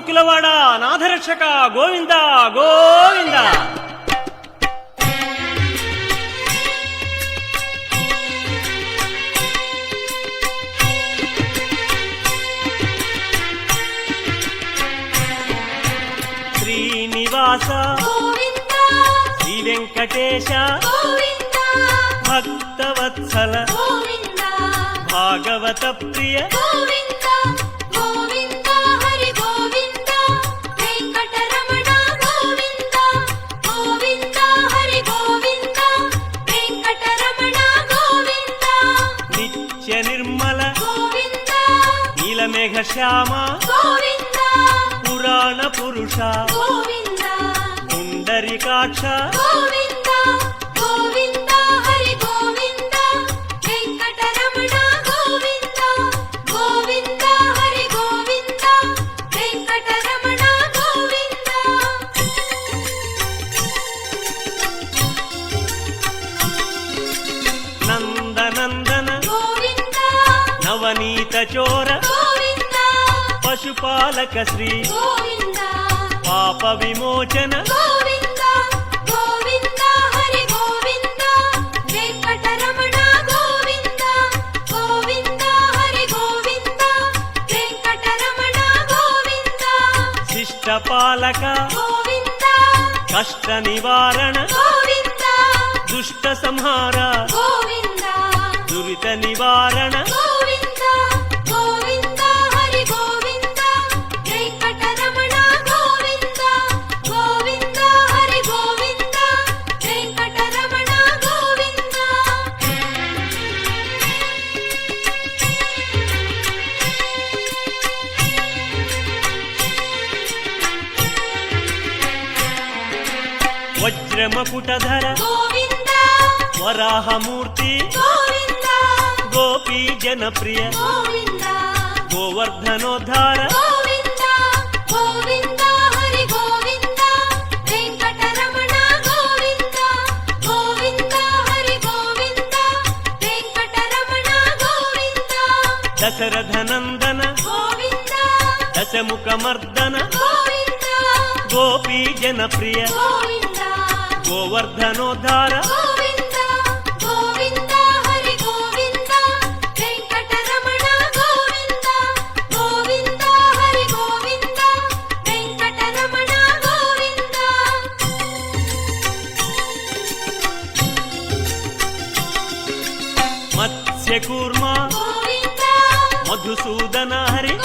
ముక్కులవాడ నాథరక్షక గోవింద గోవింద. శ్రీనివాస శ్రీ వెంకటేశ భక్తవత్సల భాగవత ప్రియ నిత్య నిర్మల నీలమేఘ శ్యామ పురాణ పురుష పుండరీకాక్ష నందనందన నవనీత చోర పశుపాలక శ్రీ పాప విమోచన శిష్టపాలక కష్ట నివారణ దుష్ట సంహార దురిత నివారణ వజ్రమకుటధర వరాహమూర్తి గోపీ జనప్రియ గోవర్ధనోద్ధార దశరథనందన దశముఖమర్దన గోపీ జనప్రియ గోవర్ధనోద్ధార మత్స్యకూర్మ మధుసూదన హరి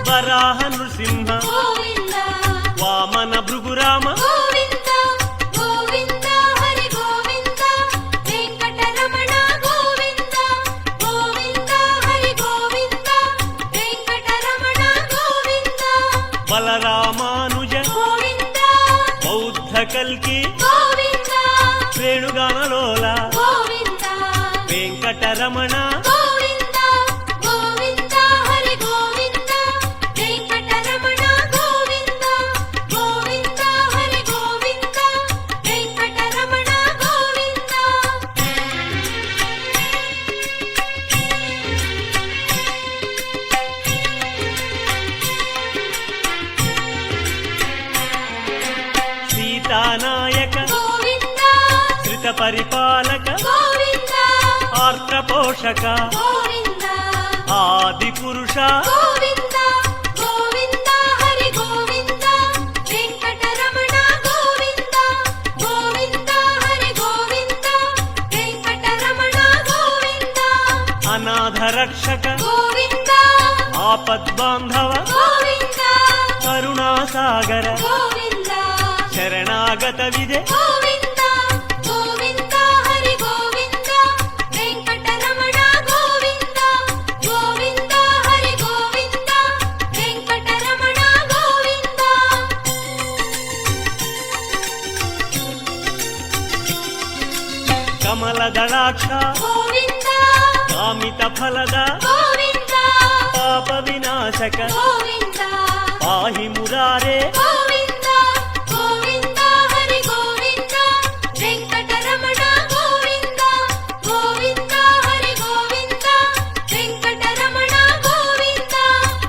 వరాహ నృసింహ వామన భృగురామ బలరామానుజ బౌద్ధ కల్కి వేణుగానలోల వెంకటరమణ సీతానాయక శ్రిత పరిపాలక ఆర్త పోషక ఆది పురుష అనాథ రక్షక ఆపద్బాంధవ కరుణాసాగర శరణాగత విదే కమలదళాక్ష కామిత ఫలద పాప వినాశక పాహి మురారే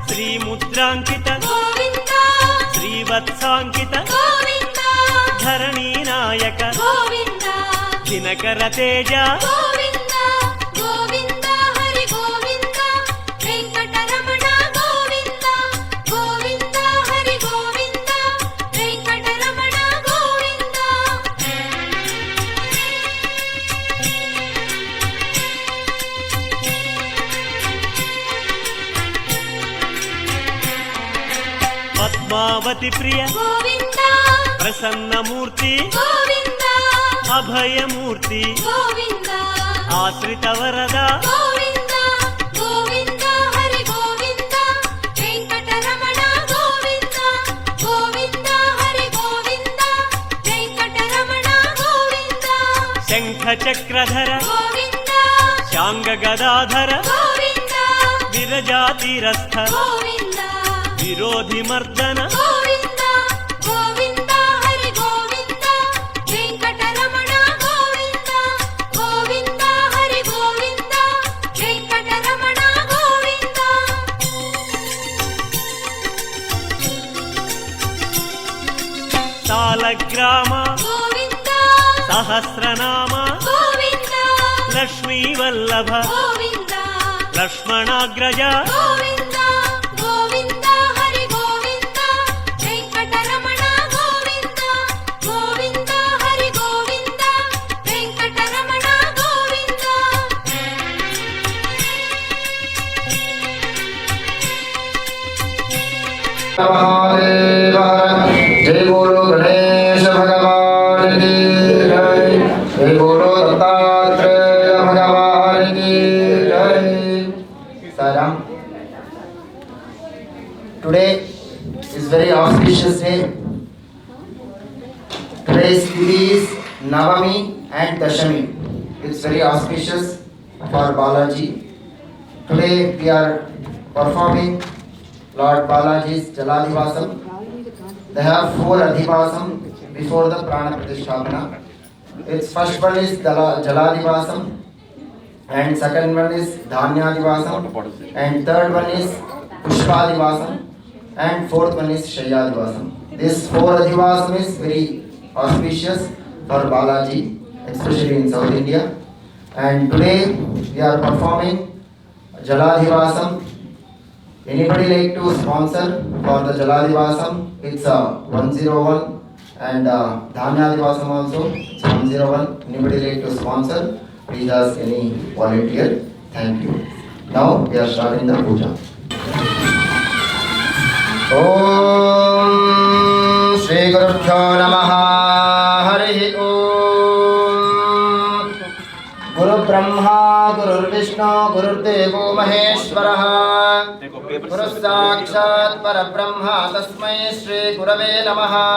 శ్రీముద్రాంకిత లోకాంకిత గోవింద ధరణీ నాయక గోవింద దినకర తేజ గోవింద గోవింద హరి గోవింద వెంకటరమణ గోవింద గోవింద హరి గోవింద వెంకటరమణ గోవింద పద్మావతి ప్రియ గోవింద ప్రసన్నమూర్తి గోవింద అభయమూర్తి గోవింద ఆశ్రిత వరద గోవింద గోవింద హరి గోవింద వెంకటరమణ గోవింద గోవింద హరి గోవింద వెంకటరమణ గోవింద శంఖ చక్రధర గోవింద శాంగ గదాధర గోవింద విరజాతిరస్థ గోవింద విరోధి మర్దన గోవింద గోవింద హరి గోవింద వెంకటరమణ గోవింద గోవింద హరి గోవింద వెంకటరమణ గోవింద సాలగ్రామ గోవింద సహస్రనామ గోవింద లక్ష్మీ వల్లభ గోవింద లక్ష్మణాగ్రజ గోవింద గోవింద హరి గోవింద వెంకటరమణ గోవింద గోవింద హరి గోవింద వెంకటరమణ గోవింద जय बोलो गणेश भगवान की जय। जय बोलो दत्तात्रेय भगवान की जय। Saram. Today is very auspicious day. Today's tithi is Navami and Dashami. It's very auspicious for Balaji. Today we are performing Lord Balaji's Jaladivasam. They have 4 Adhivasam before the Prana Pratisthapana. Its first one is Jaladivasam, and second one is Dhanyadivasam, and third one is Pushpadivasam, and fourth one is Shayyadivasam. This 4 Adhivasam is very auspicious for Balaji, especially in South India. And today we are performing Jaladivasam. Anybody like to sponsor for the Jaladivasam? It's 101, and Dhanyadivasam also it's 101. Anybody like to sponsor? Please ask any volunteer. Thank you. Now we are starting the puja. Om Shri Gurubhyo Namaha. Hari Om. Guru Brahma, Guru Vishnu, Guru Devo Maheshwaraha. Guru Sakshat Parabrahma Tasmai Shri Gurave Namaha.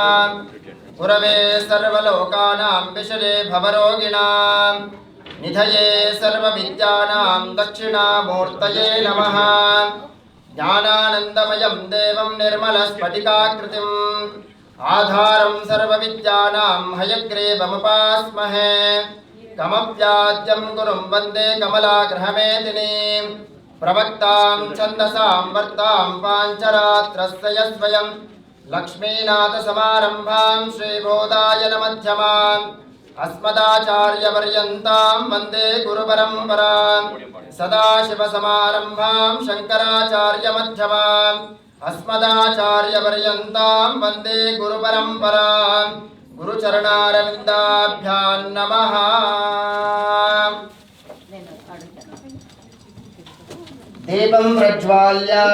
Gurave Sarvalokanam Vishade Bhavaroginam Nidhaye Sarvavidyanam Dakshinamurtaye Namaha. Jnananandamayam Devam Nirmalaspatikakritim Adharam Sarvavidyanam Hayagrevamupaasmahe Kamapyadyam Gurum Vande Kamalagrahamedinim Pravaktam Chandasam Vartam Pancharatrasya Svayam Lakshmeenatha Samarambham Shri Bodhayana Madhyamam Asmadacharya Varyantam Vande Guru Paramparam Sadashiva Samarambham Shankaracharya Madhyamam Asmadacharya Varyantam Vande Guru Paramparam Guru Charanarvindabhyam Namaha. Devam Prajvalya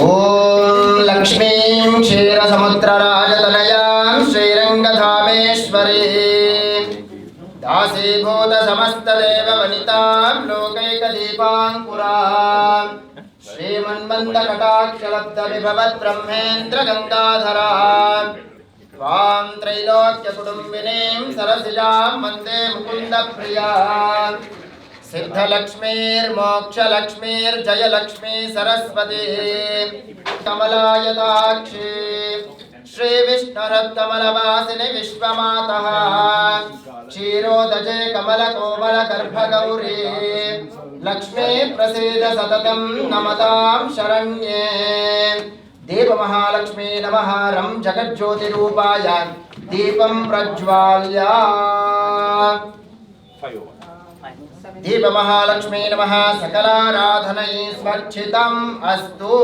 Om Lakshmim Kshira Samudra Rajatanayam Srirangdhameshwari Dasi Bhuta Samasta Deva Vanitam Lokaika Deepankuram Shriman Manda Katakshalabdha Vibhavat Brahmendra Gandadharam Tvam Trailokya Kudumbinim Sarasijam Vande Mukunda Priyam सिद्धलक्ष्मीर्मोक्षलक्ष्मीर्जयलक्ष्मी Saraswati कमलायताक्षी श्रीविष्णुरत्कमलवासिनि विश्वमातः क्षीरोदजे कमलकोमलगर्भगौरी Lakshmi प्रसीद सततं नमतां शरण्ये देवमहालक्ष्मी नमः रं जगज्योतिरूपाय दीपं प्रज्वाल्य दीपमहालक्ष्मी नमः सकलाराधनै स्वच्छितम् अस्तु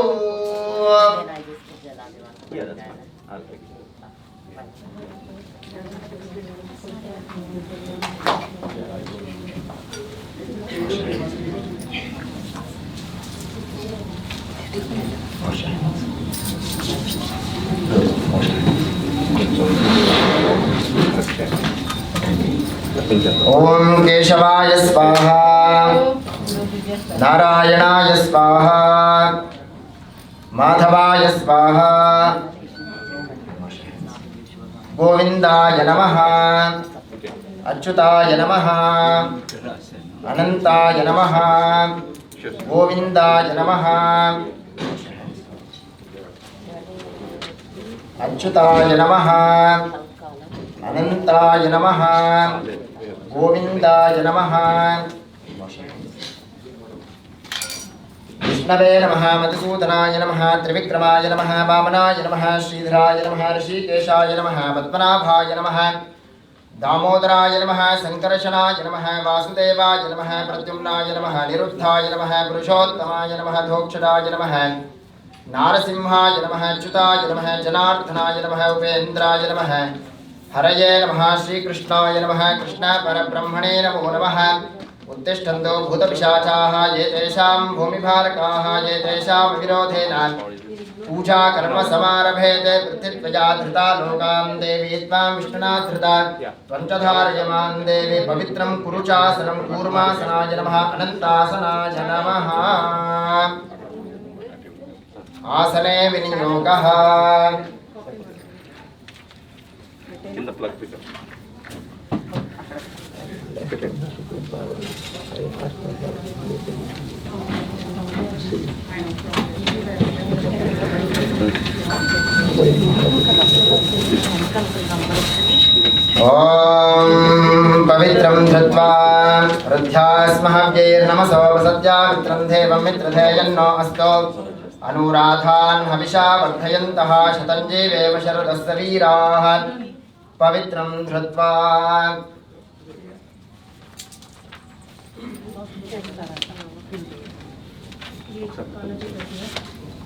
ओम केशवाय स्वाहा नारायणाय स्वाहा माधवाय स्वाहा गोविंदाय नमः अच्युताय नमः अनंताय नमः गोविंदाय नमः अच्युताय नमः अनंताय नमः गोविंदाय नमः विष्णवे नमः मधुसूदनाय नमः त्रिविक्रमाय नमः वामनाय नमः श्रीधराय नमः ऋषिकेशाय नमः पद्मनाभाय नमः दामोदराय नमः संकर्षणाय नमः वासुदेवाय नमः प्रद्युम्नाय नमः निरुद्धाय नमः पुरुषोत्तमाय नमः धोक्षराय नमः नारसिंहाय नमः अच्युताय नमः जनार्दनाय नमः उपेन्द्राय नमः हरये नमः श्रीकृष्णाय नमः कृष्ण परब्रह्मणे नमो नमः उत्तिष्ठन्तो भूतपिशाचाः ये तेषां भूमिभारकाः ये तेषां विरोधेन पूजा कर्म समारभेते पृथ्वीत्वया धृता लोकां देवी त्वां विष्णुना धृता त्वं देवी पवित्रं कुरुचासनं कूर्मासनाय नमः अनन्तासनाय नमः आसने विनियोगः in the plug pickup. ओम पवित्रं धृत्वा रुद्ध्यास्महव्यैर्नमसो वसद्या मित्रं देवं मित्रधेयन्नो अस्तो अनुराधान् हविषा वर्धयन्तः शतं जीवेम शरदस्य वीराः पवित्रं धृत्वा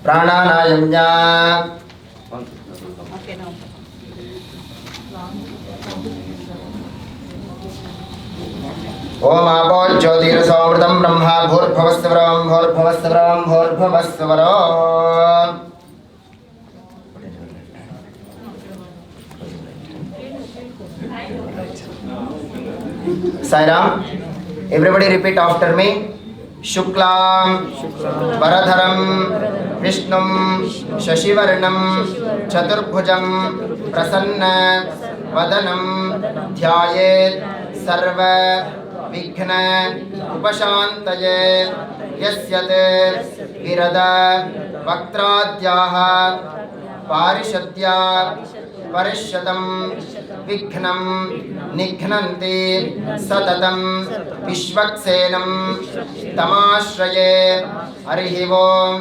प्राणानायम्य ओम आपो ज्योतिरसोमृतं Brahma भूर्भुवस्वरं भूर्भुवस्वरं भूर्भुवस्वरम् Sai Ram, everybody repeat after me. Shuklam Varadharam Vishnum Shashivarnam Chaturbhujam Prasanna Vadanam Dhyayet Sarva Vighna Upashantaye Yasyate Virada Vaktradhyaha Parishadya Parishatam Vignam Nignanti Satatam Vishwaksenam Tamashraye Arihivom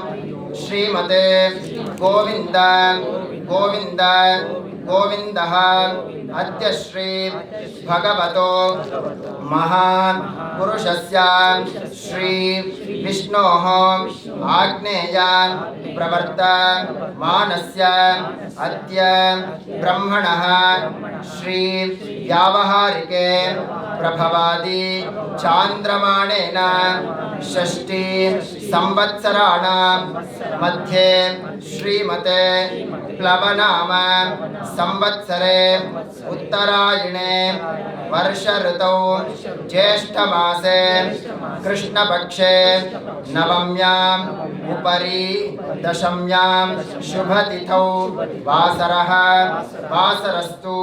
Srimate Govinda Govinda Govindaha Adya Shri Bhagavato Mahan Purushasya Shri Vishnoho Agneya Pravarta Manasya Adya Brahmanaha Shri Vyavaharike Prabhavadi Chandramanena Shashti Samvatsarana Madhye Srimate Plavanama Samvatsare Uttarayane Varsha Ritau ज्येष्ठमासे कृष्णपक्षे नवम्याम् उपरि दशम्यां शुभतिथौ वासरः वासरस्तु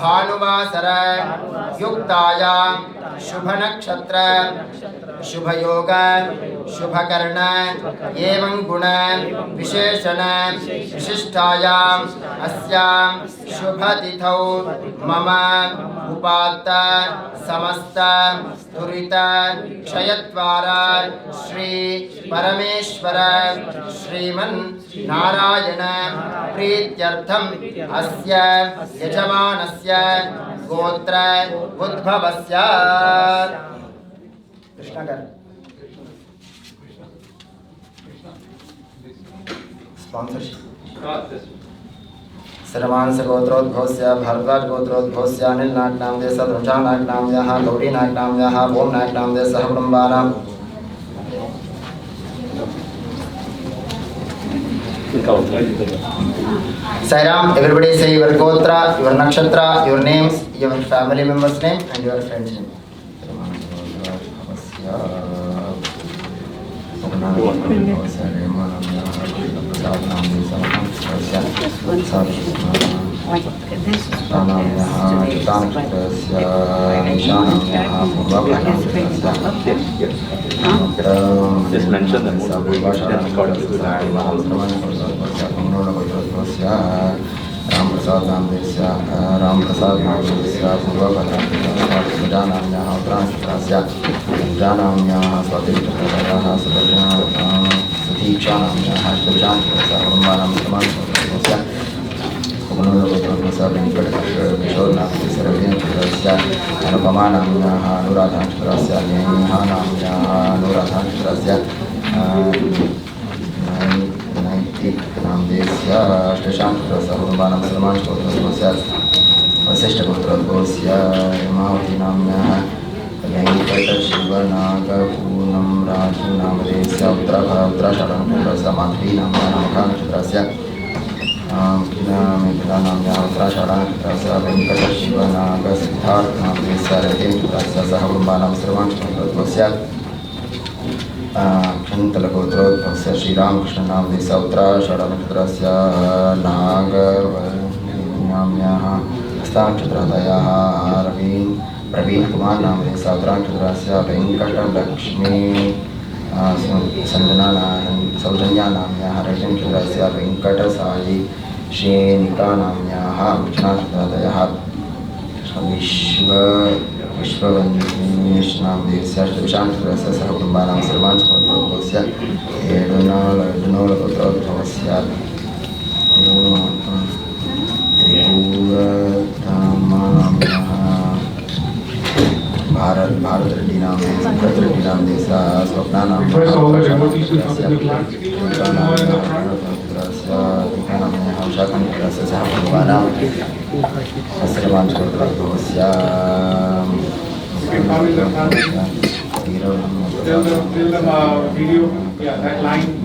भानुवासर युक्तायां शुभनक्षत्र शुभयोग शुभकर्ण एवं गुण विशेषण विशिष्टायाम् अस्यां शुभतिथौ मम उपात्त समस्त दुरित क्षयद्वारा श्री परमेश्वर श्रीमन् नारायण प्रीत्यर्थम् अस्य यजमानस्य गोत्र उद्भवस्य कृष्णकर स्पॉन्सरशिप सर्वांश गोत्रोद्भवस्य भारद्वाज गोत्रोद्भवस्य अनिल नाग नामदेश ध्वजा नाग नामयः गौरी नाग नामयः ओम नाग नामदेश सह कुटुंबानां Sai Ram, everybody say your gotra, your nakshatra, your names, your family members' name and your friends' name. Just mention the mood. Ram Prasad Namdesya, Ram Prasad Namdesya, Purvabhadra, Sujanamya, Transhtrasya, Janamya, Swadishtrasya, Sutikshanamya, Hashtajantrasya, Urmanam, Samantrasya, Kumanurabhadrasya, Venkatashra, Vishornamya, Sarabhintrasya, Anupamanamya, Anuradhantrasya, Nehanamya, Anuradhantrasya, नामदेस्य अष्टशांत्रस्य कुटुंबानां सर्वांशगोत्रोद्भवस्य वसिष्ठगोत्रोद्भवस्य Hemavati नाम्नः वेङ्कटशिवनागपूर्णं राजु नामदेस्य उत्तराषाढनक्षत्रस्य माधवी नाम्नः नमकानक्षत्रस्य मिथिलानाम्नः उत्तराषाढनक्षत्रस्य वेङ्कटशिवनागसिद्धार्थनामदेस्य रथेन्द्रस्य सह कुटुंबानां सर्वांशगोत्रोद्भवस्य क्षन्तलगोत्रोद्भवस्य श्रीरामकृष्ण नामदेस्य उत्तराषाढनक्षत्रस्य नागनाम्न्याः हस्तानक्षत्रतयः प्रवीण कुमार नामदेस्य उत्तरानक्षत्रस्य वेङ्कटलक्ष्मी सौजन्या नाम्न्याः रजनक्षत्रस्य वेङ्कटसायि श्रेणिका नाम्न्याः दक्षिणाक्षत्रतयः विश्ववन्देश नामदेस्य अष्टविशांत्रस्य सह कुटुंबानां सर्वांशगोत्रोद्भवस्य एडुनोलगोत्रोद्भवस्य त्रिपुरधामानाम्नः भारतरेड्डी नामदेस्य स्वप्नानाम्नः उषाखण्डस्य सह कुटुंबानां सर्वांशगोत्रोद्भवस्य video, that line.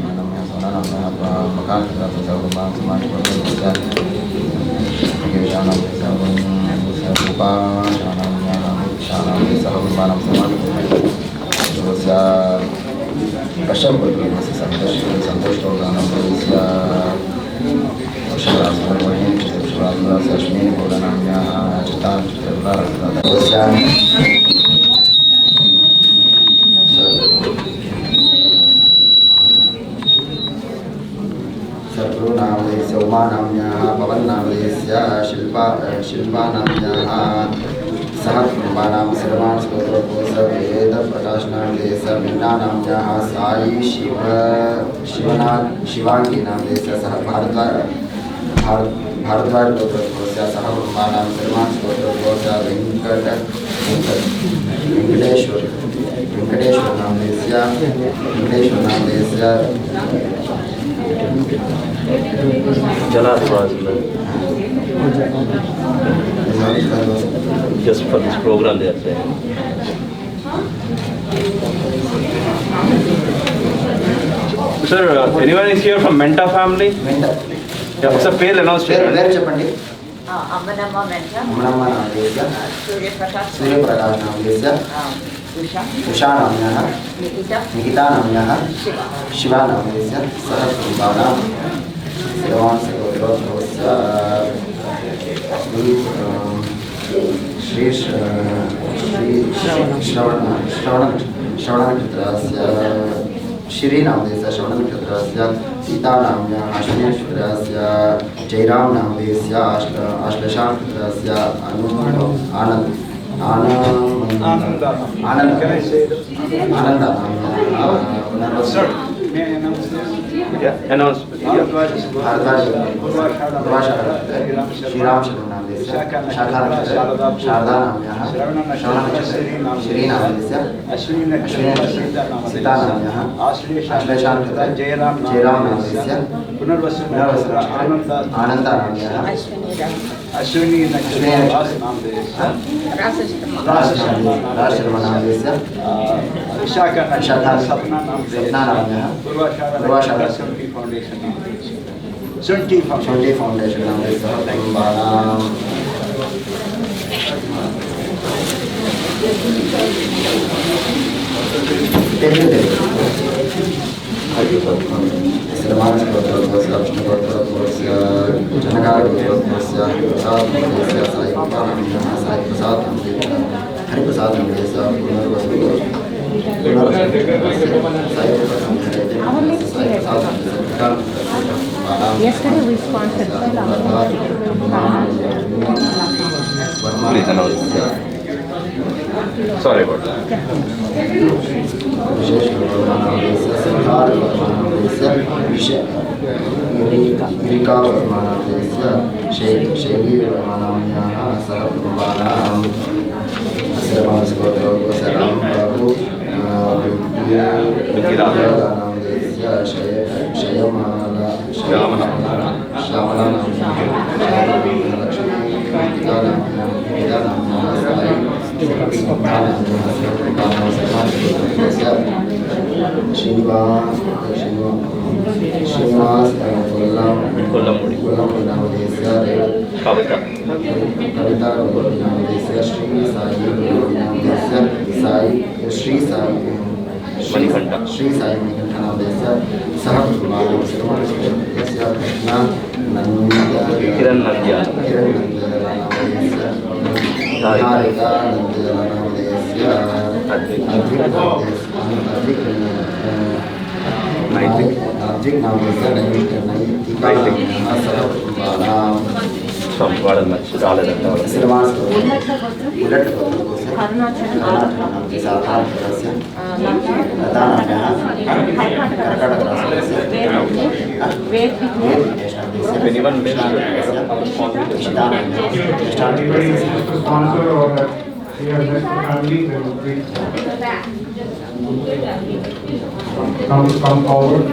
शत्रु नामदेस्य उमा नाम्न्याः पवन नामदेस्य शिल्पा नाम्न्याः सह कुटुंबानां सर्वांशगोत्रोद्भवस्य वेदप्रकाश नामदेस्य मीना नाम्न्याः साई शिवांगी नामदेस्य सह भारद्वाज गोत्रोद्भवस्य सह कुटुंबानां सर्वांशगोत्रोद्भवस्य Venkateshwara नामदेस्य Just for this program they are saying. Sir, anyone is here from Menta family? Menta. Yeah, it's a pale announced. Where చెప్పండి अम्मनम्मा मेन्टा अमनम्मा नामधेयस्य सूर्यप्रकाश सूर्यप्रकाश नामधेयस्य उषा उषा नाम्नः निकिता निकिता नाम्नः शिवा शिवा नामधेयस्य सह कुटुम्बानां सेवांसगोत्रोद्भवस्य श्रवणनक्षत्रस्य श्रीनामधेयस्य श्रवणनक्षत्रस्य सीता नाम्न्या अश्विनीनक्षत्रस्य जयराम नामधेयस्य आश्लेषानक्षत्रस्य Announce. श्रीराम नामधेयस्य शाखा शारदा नाम्न्याः श्रीनामधेयस्य सीता नाम्न्याः आश्लेषानक्षत्रस्य जयराम नामधेयस्य आनन्दा नाम्न्याः अश्विनी राजशर्मा नामधेयस्य विशाखा सपना नाम्न्याः पूर्वाषाढा Sunti फाउंडेशन नामधेयस्य कुटुम्बानां श्रीमानसगोत्रोद्भवस्य विष्णुगोत्रोद्भवस्य जनकागोत्रोद्भवस्य प्रसादनामधेयस्य साईकृपानाम्न्याः साईप्रसाद नामधेयस्य हरिप्रसाद नामधेयस्य Yesterday we sponsored Please announce. Sorry about that. शैलीवर्मानाम्न्याः सह कुटुम्बानां श्रीमानसगोत्रोद्भवस्य रामबाबु नामधेयस्य श्यामला श्रीनिवास कोल्लम नामधेयस्य Kavita. कविता नामधेयस्य श्री साई नामधेयस्य श्री साई Manikanta. श्री साई मणिकण्ठ नामधेयस्य सह कुटुम्बानां श्रीमानसगोत्रोद्भवस्य Kiran Nandya. नामधेयस्य निहारिका नामधेयस्य अद्विक नामधेयस्य नैतिका सह कुटुम्बानां Some garden match. Anyone Come forward.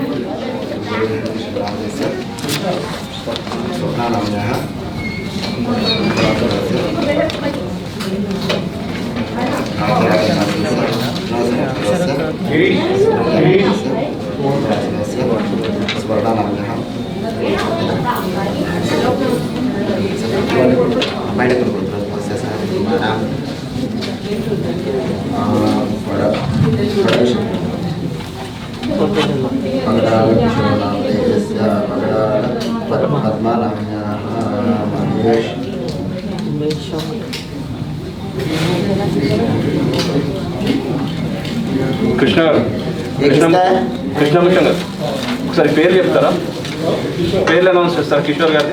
Krishna మిషన్ గారు ఒకసారి పేరు చెప్తారా? పేర్లు అనౌన్స్ చేస్తారు కిషోర్ గారి.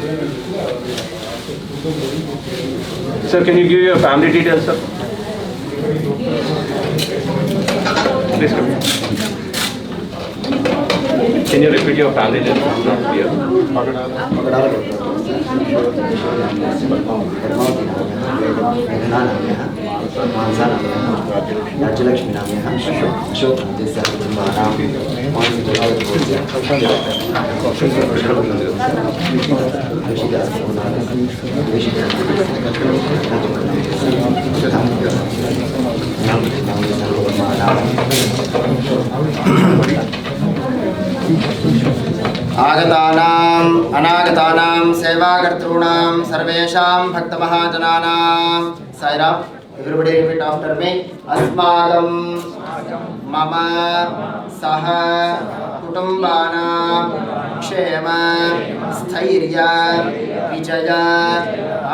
Sir can you give your family details sir please. Can you repeat your family details? Not clear. Rajyalakshmi नाम्न्याः अशोक नामधेयस्य कुटुम्बानां आगतानां अनागतानां सेवाकर्तॄणां सर्वेषां भक्तमहाजनानां Sairam everybody repeat after me अस्माकं मम सह कुटुम्बानां क्षेम स्थैर्य विजय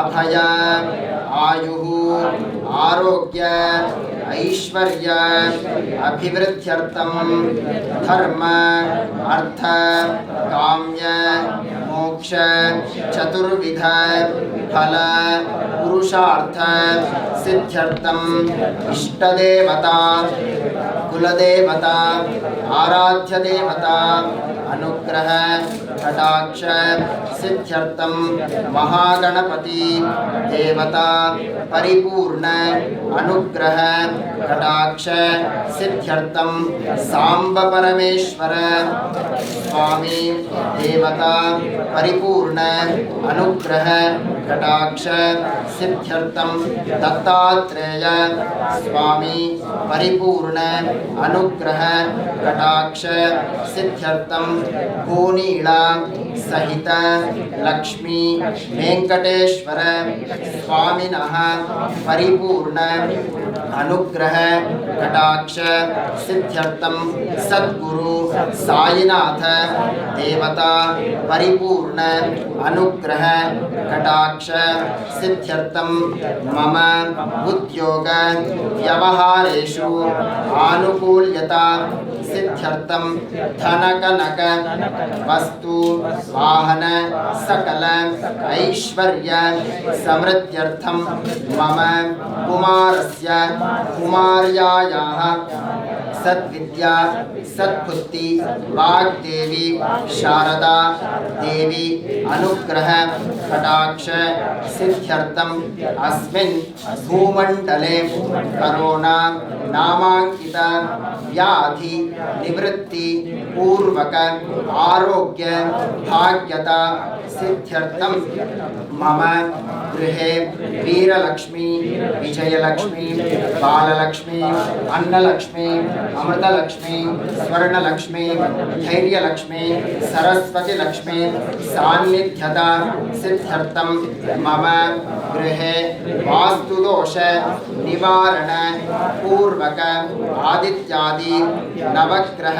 अभय आयुः आरोग्य ऐश्वर्य अभिवृद्ध्यर्थं धर्म अर्थ काम्य मोक्ष चतुर्विध फल पुरुषार्थ सिद्ध्यर्थं इष्टदेवता कुलदेवता आराध्य देवता अनुग्रह कटाक्ष सिद्ध्यर्थं महागणपति देवता परिपूर्ण अनुग्रह कटाक्ष सिद्ध्यर्थं सांब परमेश्वर स्वामी देवता परिपूर्ण अनुग्रह कटाक्ष सिद्ध्यर्थं दत्तात्रेय स्वामी परिपूर्ण अनुग्रह कटाक्ष सिद्ध्यर्थं भूनीला सहित लक्ष्मी वेंकटेश्वर स्वामिनः परिपूर्ण अनुग्रह कटाक्ष सिद्ध्यर्थं सद्गुरु साईनाथ देवता परिपूर्ण अनुग्रह कटाक्ष सिद्ध्यर्थं मम उद्योग व्यवहारेषु आनुकूल्यता सिद्ध्यर्थं धनकनक वस्तु वाहन सकल ऐश्वर्य समृद्ध्यर्थं मम कुमारस्य कुमार्यायाः सद्विद्या सद्बुद्धि वाग्देवी शारदा देवी अनुग्रह कटाक्ष सिद्ध्यर्थं अस्मिन् भूमण्डले करोना नामाङ्कित व्याधि निवृत्ति पूर्वक आरोग्य भाग्यता सिद्ध्यर्थं मम गृहे वीरलक्ष्मी विजयलक्ष्मी बाललक्ष्मी अन्नलक्ष्मी अमृतलक्ष्मी स्वर्णलक्ष्मी धैर्यलक्ष्मी सरस्वतीलक्ष्मी सान्निध्यता सिद्ध्यर्थं मम गृहे वास्तुदोष निवारण पूर्वक आदित्यादि नवग्रह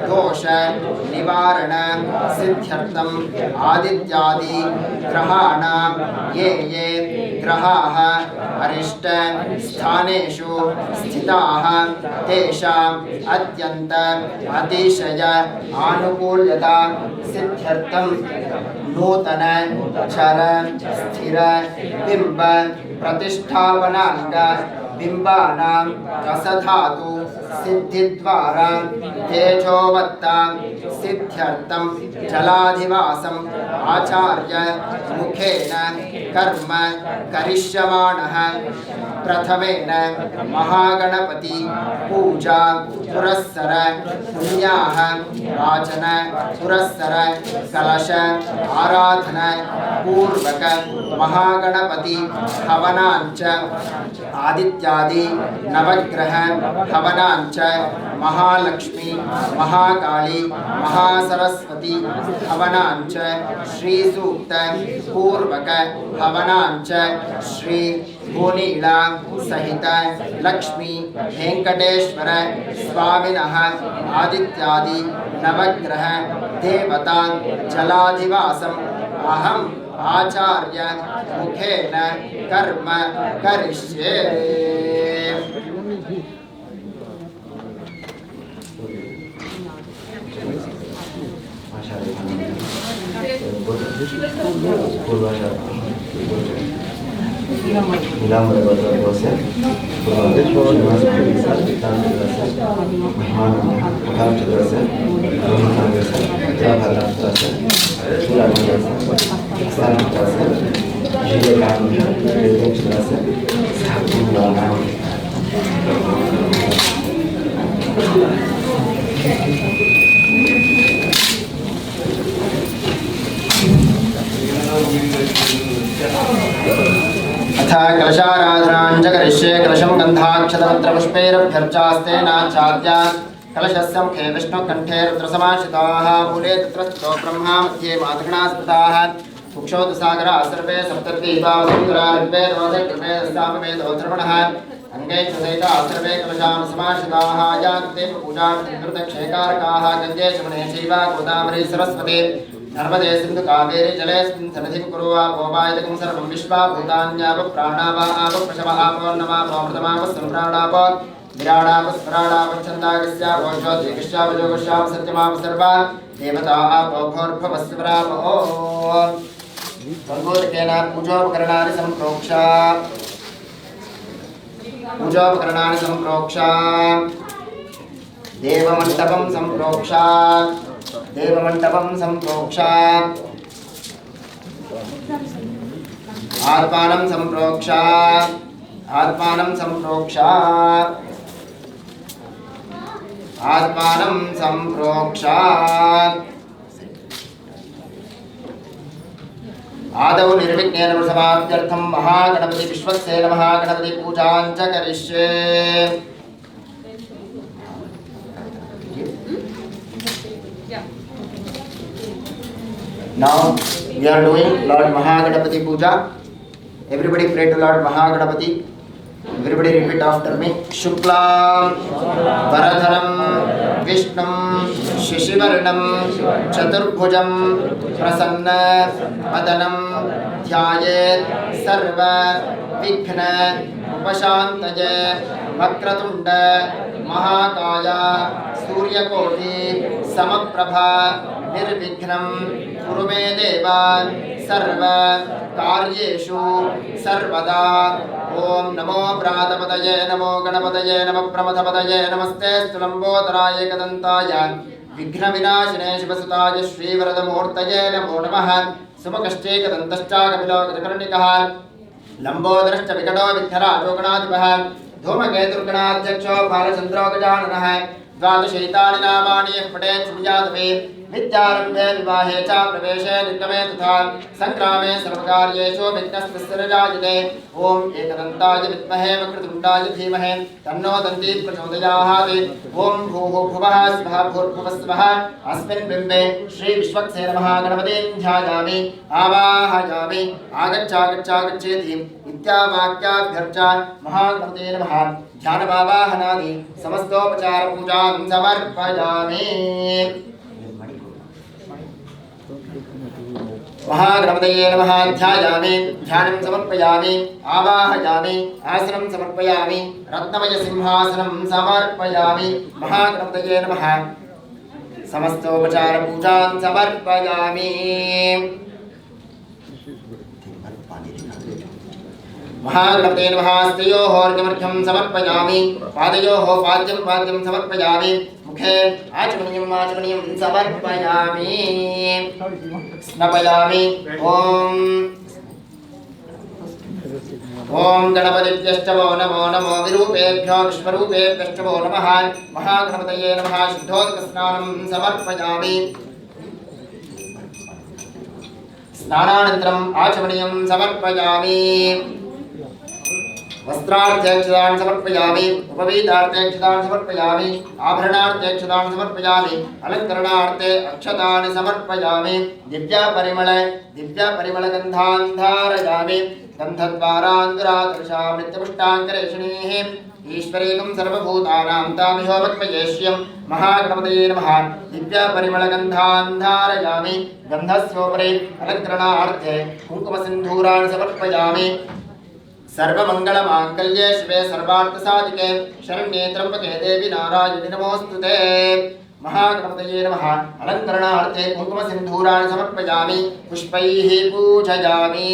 दोष निवारण सिद्ध्यर्थं आदित्यादि ग्रहाणां ये ये ग्रहाः अरिष्ट स्थानेषु स्थिताः तेषाम् अत्यन्त अतिशय आनुकूल्यता सिद्ध्यर्थं नूतन चर स्थिर बिंब प्रतिष्ठापनांग बिंबानां रसधातु सिद्धिद्वारा तेजोवत्ता सिद्ध्यर्थं जलाधिवासम् आचार्य मुखेन कर्म करिष्यमाणः प्रथमेन महागणपति पूजा पुरस्सर पुण्याः वाचन पुरस्सर कलश आराधन पूर्वक महागणपति हवनांच आदित्यादि नवग्रह हवनांच महालक्ष्मी महाकाली महासरस्वती हवनांच श्री सूक्त पूर्वक हवनांच श्री भूनीला सहित लक्ष्मी वेंकटेश्वर स्वामिनः आदित्यादि नवग्रह देवता जलाधिवासम् अहम् आचार्य मुखेन कर्म करिष्ये। अथ कलशाराधनां च करिष्ये। कलशं गन्धाक्षतपत्रपुष्पैरभ्यर्चास्तेनाचार्य कलशस्य मुखे विष्णुकण्ठे रुद्रसमाश्रिताः मूले तत्र स्थितो ब्रह्मा मध्ये मातृगणाः स्मृताः कुक्षोदसागराः सर्वे सप्तद्वीपावसुन्दरा ऋग्वेदोदकृवेदस्सामवेदोद्धर्मणः अंगैश्वसहिताः सर्वे कलशां समाश्रिताः यान्ते पूजार्थक्षेकारकाः गङ्गे जमुने चैव गोदावरी सरस्वती नर्मदे सिन्धु कावेरी जलेऽस्मिन् सन्निधिं कुरु आपोपायतकं सर्वं विश्वा भूतान्याप प्राणावा आप पशव आपोर्णमापोमृतमाप सम्प्राणाप विराडाप स्मराडाप छन्दागस्यापो ज्योतिगस्याप जोगस्याप सत्यमाप सर्वा देवता आपो भोर्भवस्वराप ॐ गङ्गोदकेन पूजोपकरणानि सम्प्रोक्ष देवमण्डपं सम्प्रोक्ष आत्मानं सम्प्रोक्ष आदौ निर्विघ्नेन समाप्त्यर्थं महागणपति विश्वक्सेन महागणपति पूजां च करिष्ये। Now we are doing Lord Mahaganapati Puja. Everybody pray to Lord Mahaganapati. Everybody repeat after me. Shuklam Varadharam Vishnum Shishivarnam Chaturbhujam Prasanna Madanam Dhyayet Sarva Vighna Upashantaye Vakratunda Mahakaya Suryakoti Samaprabha निर्विघ्नं कुरु मे देव सर्व कार्येषु सर्वदा। ओम नमो प्रातपतये नमो गणपतये नमः प्रमथपतये नमस्ते स्तुलम्बोदराय एकदन्ताय विघ्नविनाशिने शिवसुताय श्रीवरदमूर्तये नमो नमः। सुमुखश्चैकदन्तश्चाकपिलो गजकर्णिकः लम्बोदरश्च विकटो विघ्नराजो गणाधिपः धूमकेतुर्गणाध्यक्षो बालचन्द्रो गजाननः। द्वादशैतानि नामानि यः पठेत् शृणुयात् विद्यारम्भे विवाहे च प्रवेशे निर्गमे तथा संग्रामे सर्वकार्येषु विघ्नस्तस्य न जायते। ओम एकदन्ताय विद्महे वक्रतुण्डाय धीमहि तन्नो दन्ती प्रचोदयात्। ओम भूः भुवः स्वः भूर्भुवः स्वः। अस्मिन् बिम्बे श्री विश्वक्सेन महागणपतिं ध्यायामि आवाहयामि। आगच्छागच्छागच्छेति इत्यावाक्याभ्यर्च महागणपते नमः। ध्यानवावाहनादि समस्तोपचार पूजां समर्पयामि। महागणपतये नमः। ध्यायामि ध्यानं समर्पयामि आवाहयामि आसनं समर्पयामि रत्नमय सिंहासनं समर्पयामि। महागणपतये नमः। समस्तोपचार पूजां समर्पयामि। महागणपते नमः। स्त्रियोः अर्घ्यमर्घ्यं समर्पयामि पादयोः पाद्यं समर्पयामि। मुखे आचमनीयं समर्पयामि स्नपयामि। ओम गणपतिभ्यश्चवो नमो नमो विरूपेभ्यो विश्वरूपेभ्यश्चवो नमः। महागणपतये नमः। शुद्धोदकस्नानं समर्पयामि। स्नानानन्तरम् आचमनीयं समर्पयामि। वस्त्रार्थेक्षदान समर्पयामि उपवीतार्थेक्षदान समर्पयामि आभरणार्थेक्षदान समर्पयामि अलंकरणार्थे अक्षतानि समर्पयामि दिव्य परिमल गन्धान् धारयामि गन्धद्वारान्दुरादर्शां नित्यपुष्टाङ्करेषणीः ईश्वरेकं सर्वभूतानां तामिहोपद्मयेष्यं महागणपतये नमः। दिव्य परिमल गन्धान् धारयामि गन्धस्योपरि अलंकरणार्थे कुङ्कुमसिन्धूरान् समर्पयामि। सर्वमंगलमांगल्ये शिवे सर्वार्थसाधिके शरण्ये त्र्यंबके देवी नारायणि नमोस्तुते। महागणपतये नमः। अलंकरणार्थे कुङ्कुमसिन्धूराणि समर्पयामि पुष्पैः पूजयामि।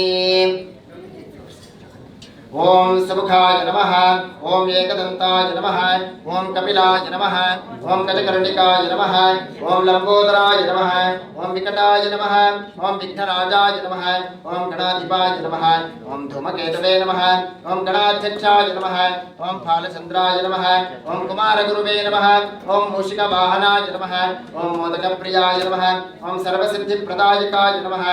ओम सुमुखाय नमः। ओम एकदन्ताय नमः। ओम कपिलाय नमः। ओम गजकर्णिकाय नमः। ओम लंबोदराय नमः। ओम विकटाय नमः। ओम विघ्नराजाय नमः। ओम गणाधिपाय नमः। ओम धूमकेतवे नमः। ओम गणाध्यक्षाय नमः। ओम फालचन्द्राय नमः। ओम कुमारगुरुवे नमः। ओम मूषिकवाहनाय नमः। ओम मोदकप्रियाय नमः। ओम सर्वसिद्धिप्रदायकाय नमः।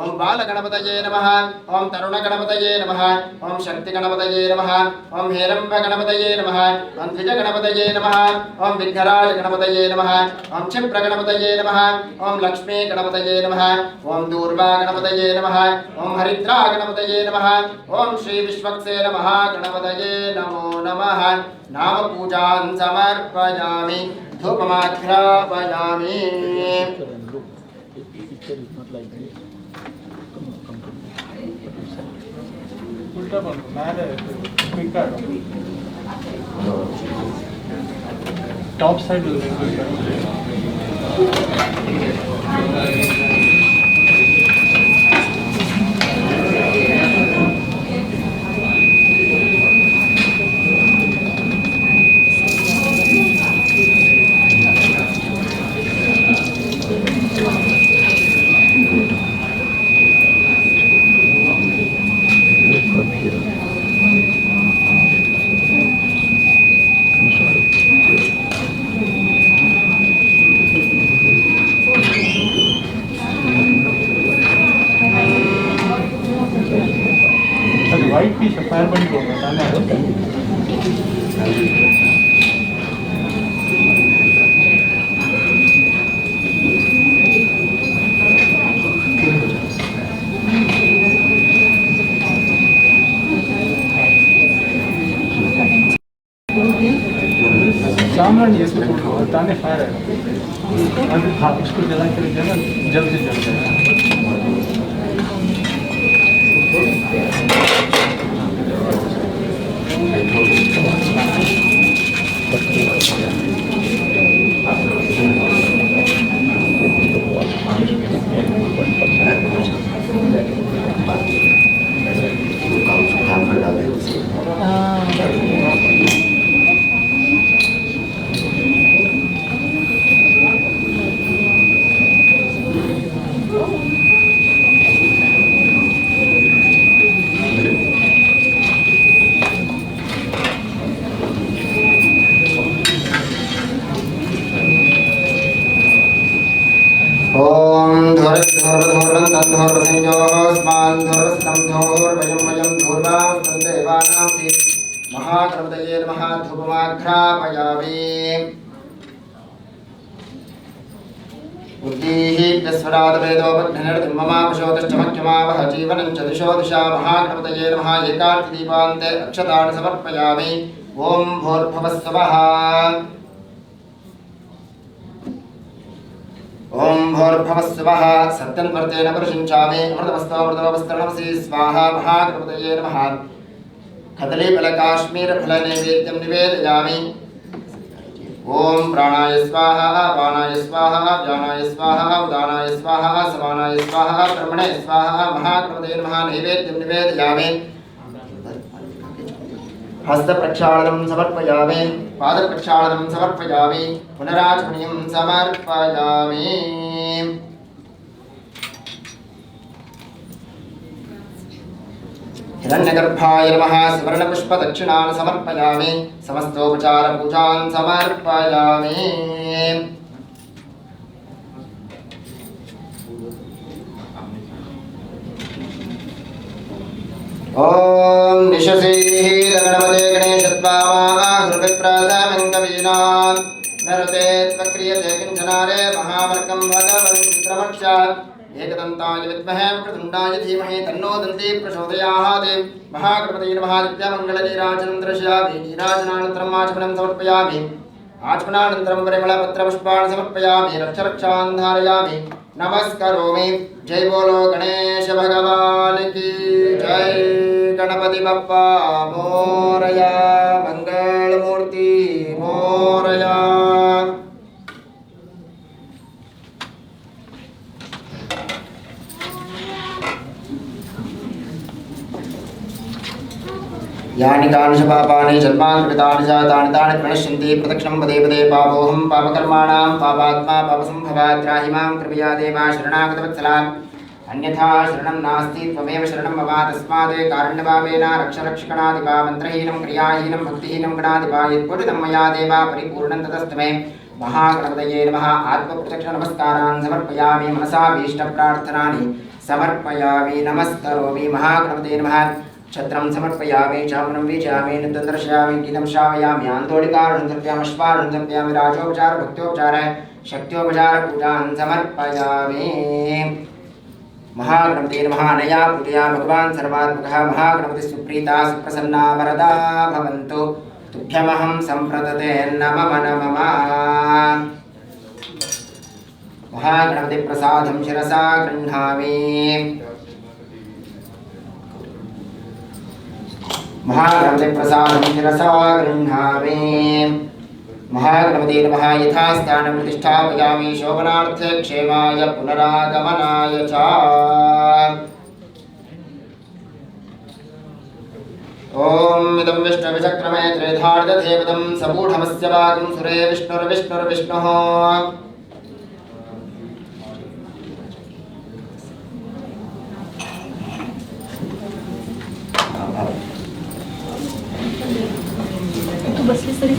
ओम बालगणपतये नमः। ओम तरुणगणपतये नमः। ओम शक्ति शक्तिगणपतये नमः ओम हेरम्बगणपतये नमः ओम द्विजगणपतये नमः ओम विघ्नराजगणपतये नमः ओम क्षिप्रगणपतये नमः ओम लक्ष्मीगणपतये नमः ओम दूर्वागणपतये नमः ओम हरिद्रागणपतये नमः ओम श्री विश्वक्सेन महागणपतये नमो नमः नाम पूजां समर्पयामि धूपमाघ्रापयामि top side white piece fire बंद को बताना है सामने ये बताने फायर है अभी हाँ इसको जला कर जला जल्द से जल्द महागणपतये नमः धूपमाघ्रापयामि बुद्धिः यस्वरादवेदोपघ्ननिर्दिम्ममापशोतश्चमक्यमावह जीवनं च दिशो दिशा महागणपतये नमः एकार्तिदीपान्ते अक्षतानि समर्पयामि ओम भूर्भुवस्सुवः ओम भूर्भुवस्सुवः सत्यं वर्तेन परिशिञ्चामि अमृतमस्तमृतमस्तरणमसि स्वाहा महागणपतये नमः कदलीफलकाश्मीरफलनैवेद्यं निवेदयामि ओम प्राणाय स्वाहा अपानाय स्वाहा व्यानाय स्वाहा उदानाय स्वाहा समानाय स्वाहा कर्मणे स्वाहा महागणपतये नमः नैवेद्यं निवेदयामि हस्तप्रक्षालनं समर्पयामि पादप्रक्षालनं समर्पयामि पुनराचमनीयं समर्पयामि हिरण्यगर्भाय नमः सुवर्णपुष्पदक्षिणान् समर्पयामि समस्तोपचारपूजान् समर्पयामि ओम निशसीः गणपते गणेशत्वामाहृतिप्रथमङ्गवीनान् नरते त्वक्रियते किञ्चनारे महावर्गं भगवन् चित्रमक्षात् एकदन्ताय विद्महे वक्रतुण्डाय धीमहि तन्नो दन्ती प्रचोदयात् महागणपतये नमः दिव्यमङ्गलनीराजनं दर्शयामि नीराजनानन्तरम् आचमनं समर्पयामि आचमनानन्तरं परिमलपत्रपुष्पाणि समर्पयामि रक्षान् धारयामि नमस्करोमि जय बोलो गणेश भगवान की जय गणपति बप्पा मोरया मंगल मूर्ति मोरया यानि कानि पापानि जन्मानि कृतानि जातानि तानि प्रणश्यन्ति प्रदक्षिणं पदे पदे पापोऽहं पापकर्माणां पापात्मा पापसम्भवात् त्राहि मां कृपया देव शरणागतवत्सला अन्यथा शरणं नास्ति त्वमेव शरणं मम तस्मात् कारुण्यभावेन रक्ष रक्षकणाधिपा मन्त्रहीनं क्रियाहीनं भक्तिहीनं गणाधिपा यत्पुरुषं मया देव परिपूर्णं ततस्तु मे महागणपतये नमः आत्मप्रदक्षिणनमस्कारान् समर्पयामि मनसा भीष्टप्रार्थनानि समर्पयामि नमस्करोमि महागणपतये नमः छत्रं समर्पयामि चामरं वीचामि नृत्यं दर्शयामि गीतं श्रावयामि आन्दोलिकार्हं समर्पयामि अश्वार्हं समर्पयामि राजोपचार भक्त्योपचार शक्त्योपचार पूजां समर्पयामि महागणपति नमः अनया पूजया भगवान् सर्वात्मकः महागणपति सुप्रीता सुप्रसन्ना वरदा भवन्तु तुभ्यमहं सम्प्रदते नमः नमः महागणपति प्रसादं शिरसा गृह्णामि महागणपति प्रसादं शिरसा गृह्णामि महागणपते नमः यथास्थानं प्रतिष्ठापयामि शोभनार्थे क्षेमाय पुनरागमनाय च ॐ इदं विष्णुविचक्रमे त्रेधार्धदेवतं समूढमस्य वागं सुरे विष्णुर्विष्णुर्विष्णुः तू बसलीस तरी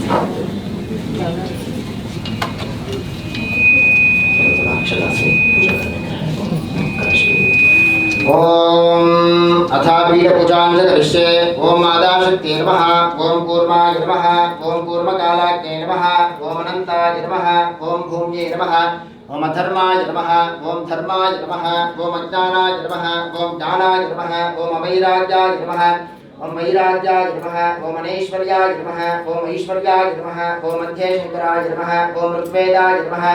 ओम अथा पीठपूजां च करिष्ये ओम आदाशक्ति नमः ओम कूर्माय नमः ओम कूर्मकालाग्ने नमः ओम अनन्ताय नमः ओम भूम्ये नमः ओम अधर्माय नमः ओम धर्माय नमः ओम अज्ञानाय नमः ओम ज्ञानाय नमः ओम अवैराग्याय नमः ओम वैराग्याय नमः ओम अनैश्वर्याय नमः ओम ऐश्वर्याय नमः ओम मध्यशंकराय नमः ओम ऋग्वेदाय नमः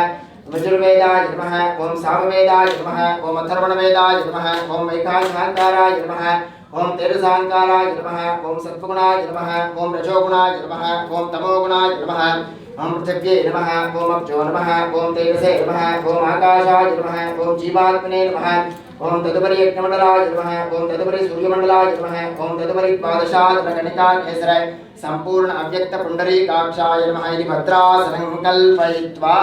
वज्रवेदाय नमः ओम सामवेदाय नमः ओम अथर्वणवेदाय नमः ओम वैखानसांकाराय नमः ओम तेजसांकाराय नमः ओम सत्वगुणाय नमः ओम रजोगुणाय नमः ओम तमोगुणाय नमः ओम पृथिव्ये नमः ओम अप्जो नमः ओम तेजसे नमः ओम आकाशाय नमः ओम जीवात्मने नमः ओम तदुपरि यज्ञमंडलाय नमः ओम तदुपरि सूर्यमंडलाय नमः ओम तदुपरि द्वादशात्मकनिका केसराय संपूर्ण अव्यक्त पुंडरीकाक्षाय नमः इति भद्रासनं कल्पयित्वा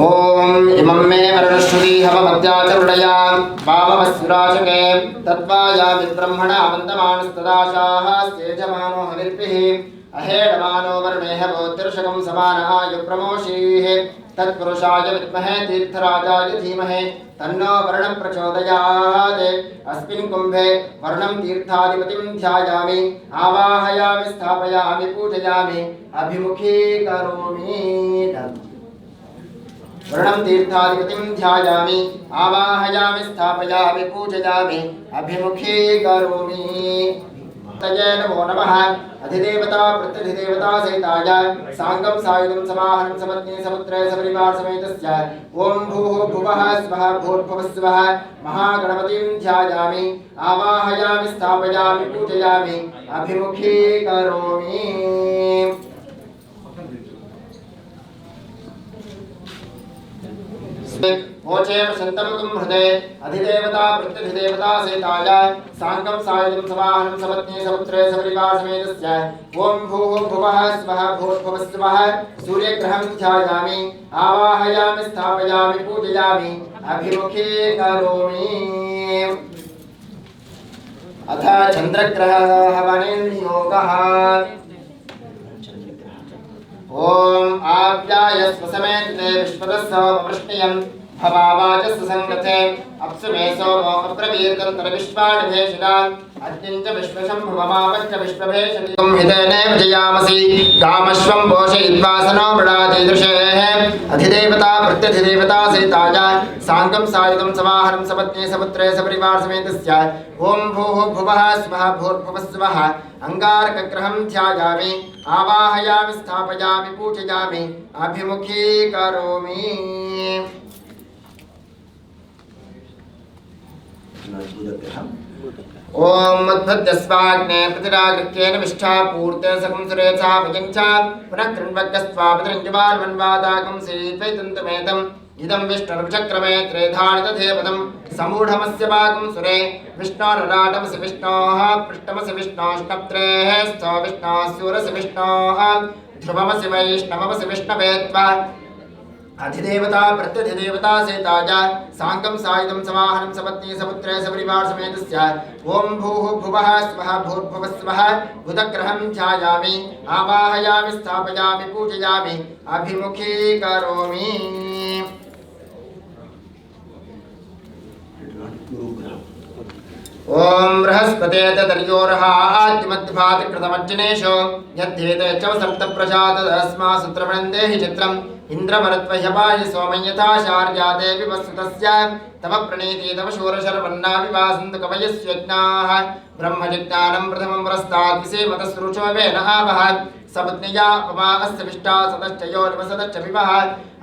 ओम इमं मे वर्णश्रुति हवमद्याचरुडया वामवस्सुराशके तत्त्वाया विब्रह्मणा वन्दमानस्तदाशाः स्तेजमानो हविर्भिः अहेडमानो वर्णेह भोतिर्षकं समान आयुप्रमोषीः तत्पुरुषाय विद्महे तीर्थराजाय धीमहि तन्नो वर्णं प्रचोदयात् अस्मिन् कुम्भे वर्णं तीर्थाधिपतिं ध्यायामि आवाहयामि स्थापयामि पूजयामि अभिमुखीकरोमि वर्णं तीर्थाधिपतिं ध्यायामि आवाहयामि स्थापयामि पूजयामि अभिमुखीकरोमि तये नमो नमः अधिदेवता प्रत्यधिदेवता सहिताय सांगं सायुधं समाहनं समत्ने समुद्रे सपरिवार समेतस्य ओम भूः भुवः स्वः भूर्भुवः स्वः महागणपतिं ध्यायामि आवाहयामि स्थापयामि पूजयामि अभिमुखीकरोमि ओचे संतमुखं हृदे अधिदेवता प्रत्यधिदेवता सहिताय सांगं सायुधं समाहनं समत्ने समुद्रे सपरिवार समेतस्य ओम भूः भुवः स्वः भूर्भुवः स्वः सूर्यग्रहं ध्यायामि आवाहयामि स्थापयामि पूजयामि अभिमुखीकरोमि अथ चन्द्रग्रहः हवनिर्योगः ओम आप्याय स्वसमेते विश्वदस्स वृष्णियं भवावाचस्य संगते अप्सुमे सोमो अप्रवीर्तन्तर विश्वाणभेषिणा अत्यञ्च विश्वशम्भुवमावच्च विश्वभेषणिं हितेने विजयामसि कामश्वं पोषयित्वासनो मृडादिदृशेः अधिदेवता प्रत्यधिदेवता सहिताय सांगं सायुधं समाहनं सपत्ने समुद्रे सपरिवार समेतस्य ओम भूः भुवः स्वः भूर्भुवः स्वः अंगारकग्रहं ध्यायामि आवाहयामि स्थापयामि पूजयामि अभिमुखीकरोमि ओम मद्भद्यस्वाग्ने प्रतिरागक्येन विष्ठा पूर्ते सकं सुरेचा भजञ्चा पुनः कृण्वग्गस्वापदरञ्जवार्वन्वादाकं श्रीद्वैतन्तमेतम् इदं विष्णुर्चक्रमे त्रेधानितधेपदं समूढमस्य वागं सुरे विष्णोरराटमसि विष्णोः पृष्ठमसि विष्णोष्णप्त्रेः स्थो विष्णोः सूरसि विष्णोः ध्रुवमसि वैष्णवमसि विष्णवे त्वा अधिदेवता प्रत्यधिदेवता सहिताजा सांगम सायुधम समाहनम सपत्नी सपुत्रे सपरिवार समेतस्य ओम भूः भुवः स्वः भूर्भुवः स्वः बुधग्रहं ध्यायामि आवाहयामि स्थापयामि पूजयामि अभिमुखीकरोमि। ओम बृहस्पते तर्योर्हाद्यमध्यभाति कृतमज्जनेषु यद्धेते च सप्तप्रजातदस्मा सूत्रवृन्दे हि चित्रम् इन्द्रमरुत्वह्यपाहि सोमं यथा शार्याते विवस्वतस्य तव प्रणीति तव शूरशरपन्ना विवासन्तु कवयस्यज्ञाः ब्रह्मजिज्ञानं प्रथमं पुरस्तात् विसेमतस्रुचो वेन आवः सपत्न्या पमा अस्य विष्टा सदश्चयो निवसदश्च विवः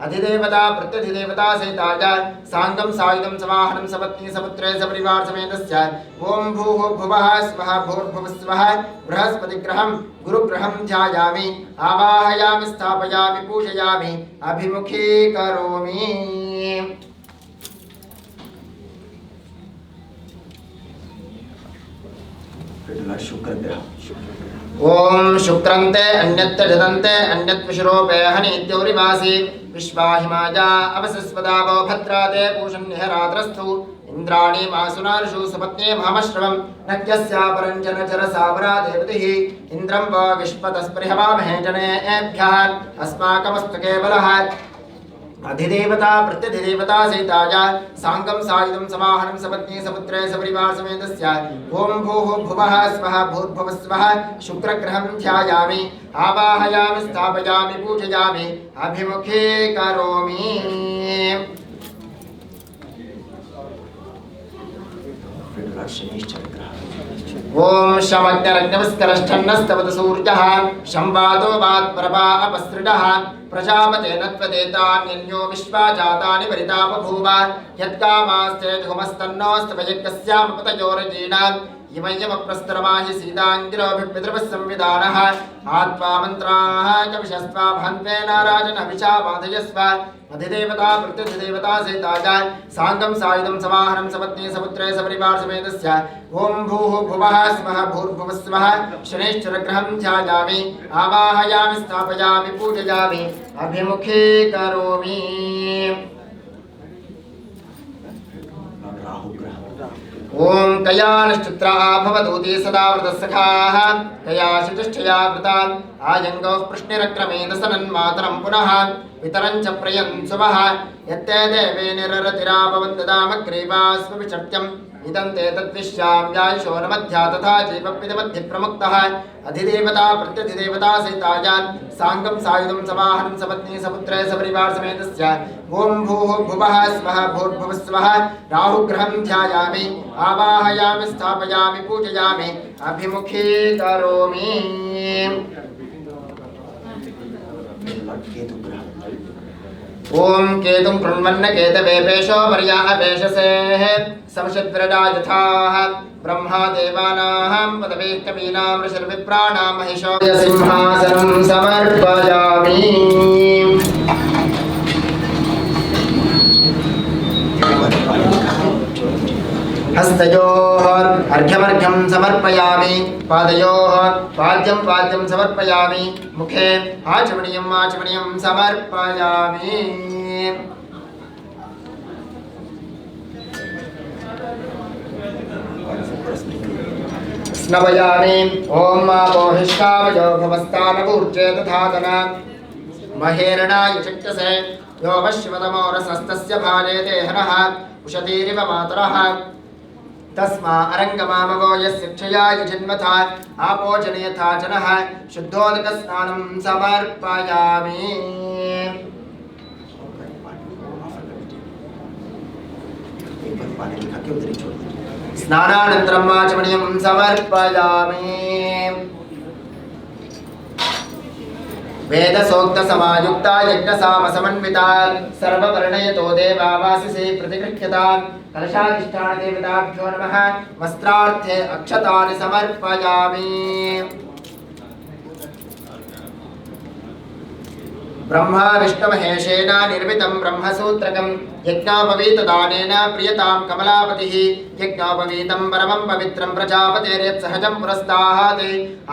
अधिदेवता प्रत्यधिदेवता सहिताजा सांगम सायुधम समाहनम सपत्नी सपुत्रे सपरिवार समेतस्य ओम भूः भुवः स्वः भूर्भुवः स्वः बृहस्पतिग्रहं गुरुग्रहं ध्यायामि आवाहयामि स्थापयामि पूजयामि अभिमुखीकरोमि। ओम शुक्रन्ते अन्यत्र जदन्ते अन्यत्विशरोपे हनीत्योरिवासि विश्वाहिमाजा अवसस्वदावो भद्राते पूषन्निहरात्रस्थु इंद्राणी मासुनार्षु सपत्ने महामश्रवं नज्ञस्यापरञ्जन चरसावरा देवतिः इंद्रं वा विश्वतस्पृहवामहे जनेभ्यः अस्माकमस्तु केवलः अधिदेवता प्रत्यधिदेवता सहिताजा सांगम सायुधम समाहनम सपत्नी सपुत्रे सपरिवार समेतस्य ओम भूः भुवः स्वः भूर्भुवः स्वः शुक्रग्रहं ध्यायामि आवाहयामि स्थापयामि पूजयामि अभिमुखीकरोमि। ओम शमग्नरग्नवस्करष्ठन्नस्तवत सूर्यः संवादो वात्प्रभा अपसृडः प्रजापते नत्वदेतान्यन्यो विश्वा जातानि वरिता बभूव यत्कामास्ते धूमस्तन्नोस्तवयज्ञस्यामपतयोरजीणां इमयमप्रस्तरमाहि सीताङ्गिरोभिपितृभः संविधानः आत्मा मन्त्राः कविशस्वा भन्वेन राजनभिषा बाधयस्व अधिदेवता प्रत्यधिदेवता सहिताजा सांगम सायुधम समाहनम सपत्नी सपुत्रे सपरिवार समेतस्य ओम भूः भुवः स्वः भूर्भुवः स्वः शनैश्चरग्रहं ध्यायामि आवाहयामि स्थापयामि पूजयामि अभिमुखीकरोमि। ओम कयानश्चित्रा भवदूती सदा वृतसखाः कयाशितिष्ठया वृतान् आयङ्गौः पृश्निरक्रमेण सनन्मातरं पुनः पितरं च प्रयन् सुवः यत्ते देवे निररतिरापवन्तदामग्रीवास्मविचर्त्यम् इदं ते तद्विश्याम्यायुषो न मध्या तथा जीवपिदमध्ये प्रमुक्तः अधिदेवता प्रत्यधिदेवता सहिताजा सांगम सायुधम समाहनम सपत्नी सपुत्रे सपरिवार समेतस्य ओम भूः भुवः स्वः भूर्भुवः स्वः राहुग्रहं ध्यायामि आवाहयामि स्थापयामि पूजयामि अभिमुखीकरोमि। ओम केतुं कृण्वन्न केतवेपेशो वर्यावेशसेः समशद्विरजा यथाः ब्रह्मा देवानां पदवेः कवीनां ऋषिर्विप्राणां महिषो सिंहासनं समर्पयामि। हस्तयोः अर्घ्यमर्घ्यं समर्पयामि पादयोः पाद्यं समर्पयामि मुखे आचमनीयं समर्पयामि। स्नपयामि ओम मापोहिष्ठावयो भवस्तानपूर्जे तथातना महेरणाय चक्षसे यो वश्यवतमोरसस्तस्य भारे देहनः उषतीरिव मातरः तस्मा अरङ्गमामवो यस्य क्षया युजिन्मथा आपोचने यथा जनः शुद्धोदकस्नानं समर्पयामि। स्नानानन्तरम् आचमनीयं समर्पयामि। वेदसोक्तसमायुक्ता यज्ञसामसमन्विता सर्ववर्णयतो देवावासिसे प्रतिगृह्यता कलशाधिष्ठानदेवताभ्यो नमः। वस्त्रार्थे अक्षतानि समर्पयामि। ब्रह्मा विष्णुमहेशेन निर्मितं ब्रह्मसूत्रकं यज्ञोपवीतदानेन प्रियतां कमलापतिः यज्ञोपवीतं परमं पवित्रं प्रजापतेरेत्सहजं पुरस्तात्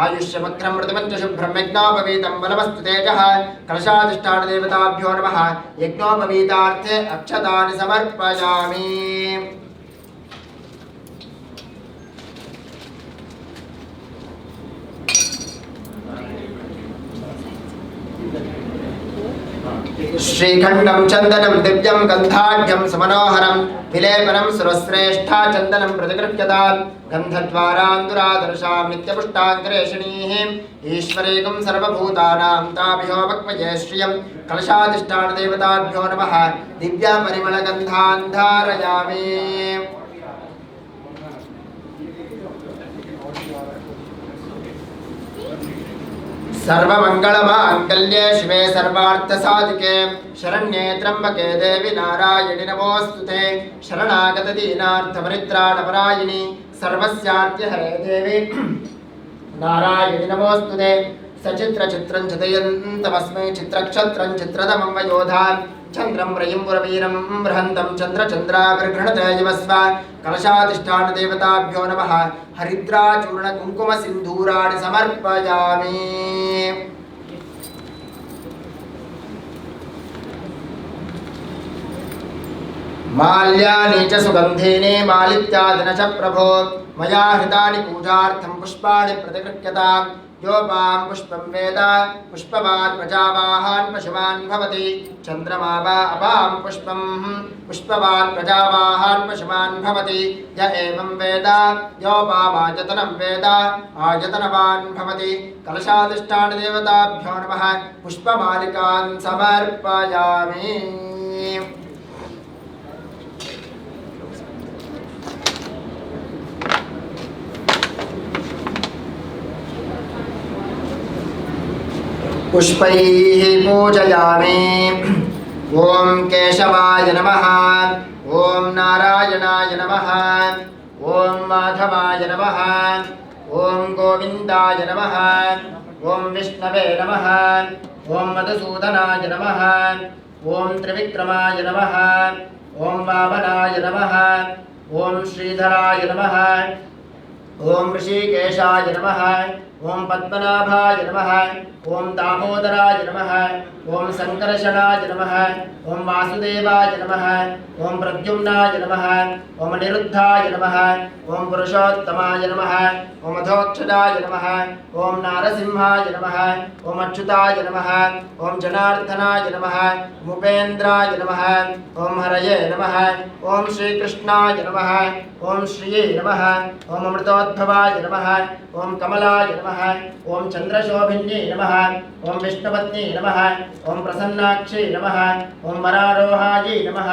आयुष्यमग्रं ऋतुमञ्च शुभ्रं यज्ञोपवीतं बलमस्तु तेजः कलशाधिष्ठानदेवताभ्यो नमः यज्ञोपवीतार्थे अक्षतानि समर्पयामि श्रीखंडं चंदनं दिव्यं गंधाढ्यं सुमनोहरं विलेपनं सुरश्रेष्ठा चंदनं प्रतिगृह्यतात् गन्धद्वारान्दुरादर्शां नित्यपुष्टाङ्गरेषणीः ईश्वरेकं सर्वभूतानां ताभ्यो वक्मये श्रियं कलशाधिष्ठानदेवताभ्यो नमः दिव्यपरिमलगन्धान् धारयामि सर्वमंगलमांगल्ये शिवे सर्वार्थसाधिके शरण्ये त्र्यंबके देवी नारायणि नमोस्तुते शरणागत दीनार्थपरित्राणपरायणि सर्वस्यार्त्यहरे देवी नारायणि नमोस्तुते सचित्र चित्रं चितयन्तमस्मै चित्रक्षत्रं चित्रतमं वयोधान् चंद्रं प्रयंपुरवीरं बृहन्तं चंद्रचंद्राग्रहणते यवस्व कलशाधिष्ठानदेवताभ्यो नमः हरिद्राचूर्णकुङ्कुमसिन्दूराणि समर्पयामि माल्यानि च सुगन्धीनि मालित्यादिन च प्रभो मया हृतानि पूजार्थं पुष्पाणि प्रतिगृह्यताम् योपां पुष्पं वेद पुष्पवान् प्रजावाहान् पशुमान् भवति चन्द्रमा वा अपां पुष्पं पुष्पवान् प्रजावाहान् पशुमान् भवति य एवं वेद योपामायतनं वेद आयतनवान् भवति कलशाधिष्ठानदेवताभ्यो नमः पुष्पमालिकान् समर्पयामि पुष्पैः पूजयामि ओम केशवाय नमः ओम नारायणाय नमः ओम माधवाय नमः ओम गोविंदाय नमः ओम विष्णवे नमः ओम मधुसूदनाय नमः ओम त्रिविक्रमाय नमः ओम वामनाय नमः ओम श्रीधराय नमः ओम ऋषिकेशाय नमः ओम पद्मनाभाय नमः ओम दामोदराय नमः ओम संकर्षणाय नमः ओम वासुदेवाय नमः ओम प्रद्युम्नाय नमः ओम अनिरुद्धाय नमः ओम पुरुषोत्तमाय नमः ओम अधोक्षजाय नमः ओम नारसिंहाय नमः ओम अच्युताय नमः ओम जनार्दनाय नमः ओम उपेन्द्राय नमः ओम हरये नमः ओम श्रीकृष्णाय नमः ओम श्रिये नमः ओम अमृतोद्भवाय नमः ओम कमलाय नमः ओम चंद्रशोभिन्ये नमः ओम विष्णुपत्नी नमः ओम प्रसन्नाक्षी नमः ओम वरारोहायै नमः